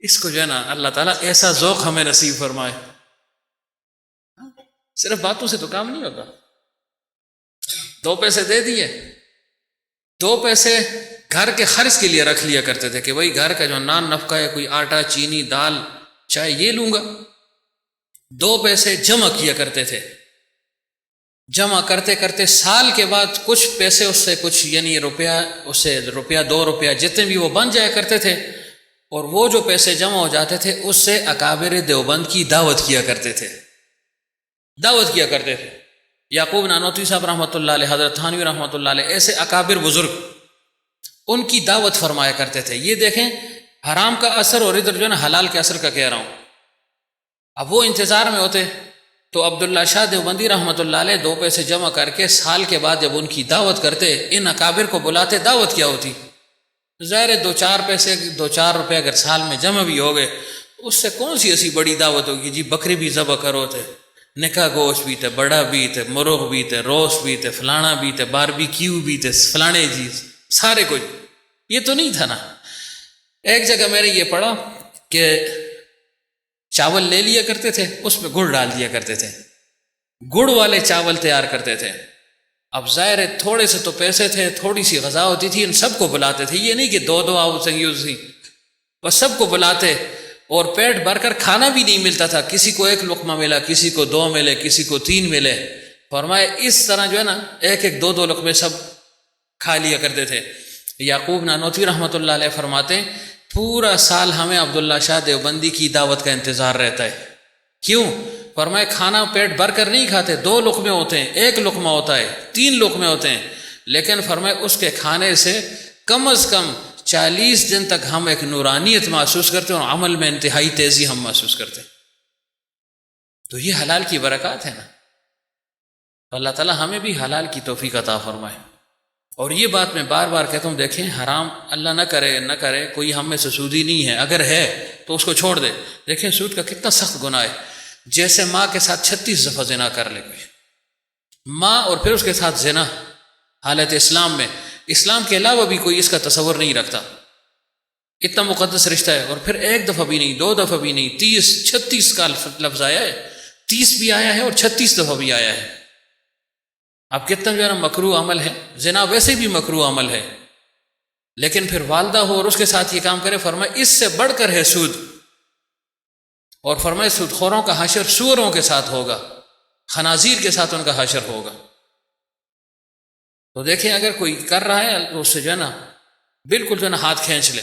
اس کو جو ہے نا اللہ تعالیٰ ایسا ذوق ہمیں نصیب فرمائے۔ صرف باتوں سے تو کام نہیں ہوتا۔ 2 پیسے دے دیے، 2 پیسے گھر کے خرچ کے لیے رکھ لیا کرتے تھے کہ بھائی گھر کا جو نان نفقہ ہے، کوئی آٹا چینی دال چائے یہ لوں گا۔ 2 پیسے جمع کیا کرتے تھے، جمع کرتے کرتے سال کے بعد کچھ پیسے اس سے کچھ یعنی روپیہ، اس سے روپیہ 2 روپیہ جتنے بھی وہ بن جایا کرتے تھے، اور وہ جو پیسے جمع ہو جاتے تھے اس سے اکابر دیوبند کی دعوت کیا کرتے تھے، دعوت کیا کرتے تھے۔ یعقوب نانوتوی صاحب رحمۃ اللہ علیہ، حضرت تھانوی رحمۃ اللہ علیہ، ایسے اکابر بزرگ ان کی دعوت فرمایا کرتے تھے۔ یہ دیکھیں حرام کا اثر، اور ادھر جو ہے نا حلال کے اثر کا کہہ رہا ہوں۔ اب وہ انتظار میں ہوتے تو عبداللہ شاہ دیوبندی رحمۃ اللہ علیہ 2 پیسے جمع کر کے سال کے بعد جب ان کی دعوت کرتے، ان اکابر کو بلاتے، دعوت کیا ہوتی؟ ظاہر 2-4 پیسے، 2-4 روپے اگر سال میں جمع بھی ہو گئے، اس سے کون سی ایسی بڑی دعوت ہوگی؟ جی بکری بھی ذبح کرو تھے، نکاح گوشت بھی تھے، بڑا بھی تھے، مرغ بھی تھے، روسٹ بھی تھے، فلانا بھی تھے، باربی کیو بھی تھے، فلانے جی سارے کچھ۔ یہ تو نہیں تھا نا۔ ایک جگہ میں نے یہ پڑھا کہ چاول لے لیا کرتے تھے، اس میں گڑ ڈال دیا کرتے تھے، گڑ والے چاول تیار کرتے تھے۔ اب ظاہر ہے تھوڑے سے تو پیسے تھے، تھوڑی سی غذا ہوتی تھی، ان سب کو بلاتے تھے۔ یہ نہیں کہ 2 آؤ سنگیوز تھی، بس سب کو بلاتے، اور پیٹ بھر کر کھانا بھی نہیں ملتا تھا۔ کسی کو 1 لقمہ ملا، کسی کو 2 ملے، کسی کو 3 ملے۔ فرمائے اس طرح جو ہے نا 1-1 2-2 لقمے سب کھا لیا کرتے تھے۔ یعقوب نانوتوی رحمۃ اللہ علیہ فرماتے ہیں پورا سال ہمیں عبداللہ شاہ دیوبندی کی دعوت کا انتظار رہتا ہے۔ کیوں؟ فرمائے کھانا پیٹ بھر کر نہیں کھاتے، 2 لقمے ہوتے ہیں، 1 لقمہ ہوتا ہے، 3 لقمے ہوتے ہیں، لیکن فرمائے اس کے کھانے سے کم از کم 40 دن تک ہم ایک نورانیت محسوس کرتے ہیں، اور عمل میں انتہائی تیزی ہم محسوس کرتے ہیں۔ تو یہ حلال کی برکات ہے نا۔ اللہ تعالیٰ ہمیں بھی حلال کی توفیق عطا فرمائے۔ اور یہ بات میں بار بار کہتا ہوں، دیکھیں حرام اللہ نہ کرے نہ کرے، کوئی ہم میں سے سودی نہیں ہے، اگر ہے تو اس کو چھوڑ دے۔ دیکھیں سود کا کتنا سخت گناہ ہے، جیسے ماں کے ساتھ 36 دفعہ زنا کر لے کوئی، ماں اور پھر اس کے ساتھ زنا حالت اسلام میں، اسلام کے علاوہ بھی کوئی اس کا تصور نہیں رکھتا، اتنا مقدس رشتہ ہے، اور پھر 1 دفعہ بھی نہیں، 2 دفعہ بھی نہیں، 30-36 کا لفظ آیا ہے، 30 بھی آیا ہے اور 36 دفعہ بھی آیا ہے۔ اب کتنا جو ہے نا مکروہ عمل ہے، زنا ویسے بھی مکروہ عمل ہے، لیکن پھر والدہ ہو اور اس کے ساتھ یہ کام کرے، فرمائے اس سے بڑھ کر ہے سود، اور فرمائے سود خوروں کا حشر سوروں کے ساتھ ہوگا، خنازیر کے ساتھ ان کا حشر ہوگا۔ تو دیکھیں اگر کوئی کر رہا ہے تو اس سے جو ہے نا بالکل جو ہے نا ہاتھ کھینچ لے،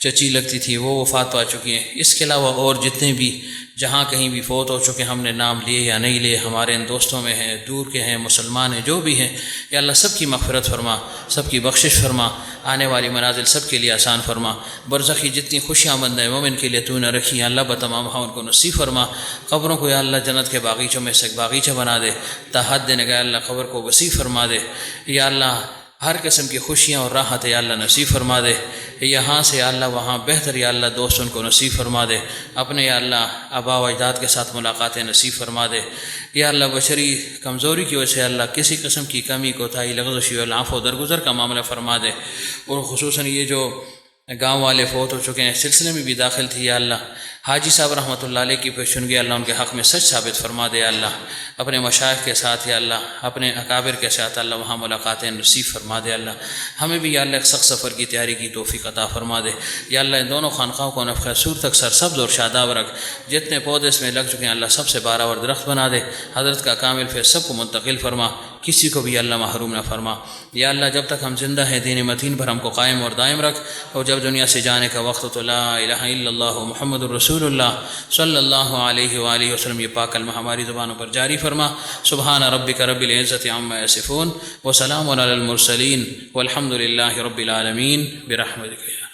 چچی لگتی تھی وہ وفات پا چکی ہیں، اس کے علاوہ اور جتنے بھی جہاں کہیں بھی فوت ہو چکے ہم نے نام لیے یا نہیں لیے، ہمارے ان دوستوں میں ہیں، دور کے ہیں، مسلمان ہیں، جو بھی ہیں، یا اللہ سب کی مغفرت فرما، سب کی بخشش فرما، آنے والی منازل سب کے لیے آسان فرما، برزخی جتنی خوشیاں مند ہیں مومن کے لیے تو نے رکھی ہیں اللہ بتمام ان کو نصیب فرما، قبروں کو یا اللہ جنت کے باغیچوں میں سے ایک باغیچہ بنا دے، تا حد نگاہ اللہ قبر کو وسیع فرما دے، یا اللہ ہر قسم کی خوشیاں اور راحت یا اللہ نصیب فرما دے، یہاں سے یا اللہ وہاں بہتر یا اللہ دوست ان کو نصیب فرما دے، اپنے یا اللہ آبا و اجداد کے ساتھ ملاقاتیں نصیب فرما دے، یا اللہ بشری کمزوری کی وجہ سے اللہ کسی قسم کی کمی کوتاہی لغزشی و العفو درگزر کا معاملہ فرما دے، اور خصوصاً یہ جو گاؤں والے فوت ہو چکے ہیں اس سلسلے میں بھی داخل تھی یا اللہ حاجی صاحب رحمۃ اللہ علیہ کی پیشنگی اللہ ان کے حق میں سچ ثابت فرما دے، یا اللہ اپنے مشائخ کے ساتھ یا اللہ اپنے اکابر کے ساتھ اللہ وہاں ملاقاتیں نصیب فرما دے، اللہ ہمیں بھی یا اللہ ایک سخت سفر کی تیاری کی توفیق عطا فرما دے، یا اللہ ان دونوں خانقاہوں کو نفخ سور تک سرسبز اور شاداب رکھ، جتنے پودے اس میں لگ چکے ہیں اللہ سب سے باراور درخت بنا دے، حضرت کا کامل فیض سب کو منتقل فرما، کسی کو بھی اللہ محروم نہ فرما، یا اللہ جب تک ہم زندہ ہیں دین متین پر ہم کو قائم اور دائم رکھ، اور جب دنیا سے جانے کا وقت تو لا الہ الا اللہ محمد الرسول اللہ صلی اللہ علیہ وآلہ وسلم یہ پاک کلمہ ہماری زبانوں پر جاری فرما، سبحان ربک رب العزت عما یصفون وسلام علی المرسلین والحمد للہ رب العالمین برحمتک۔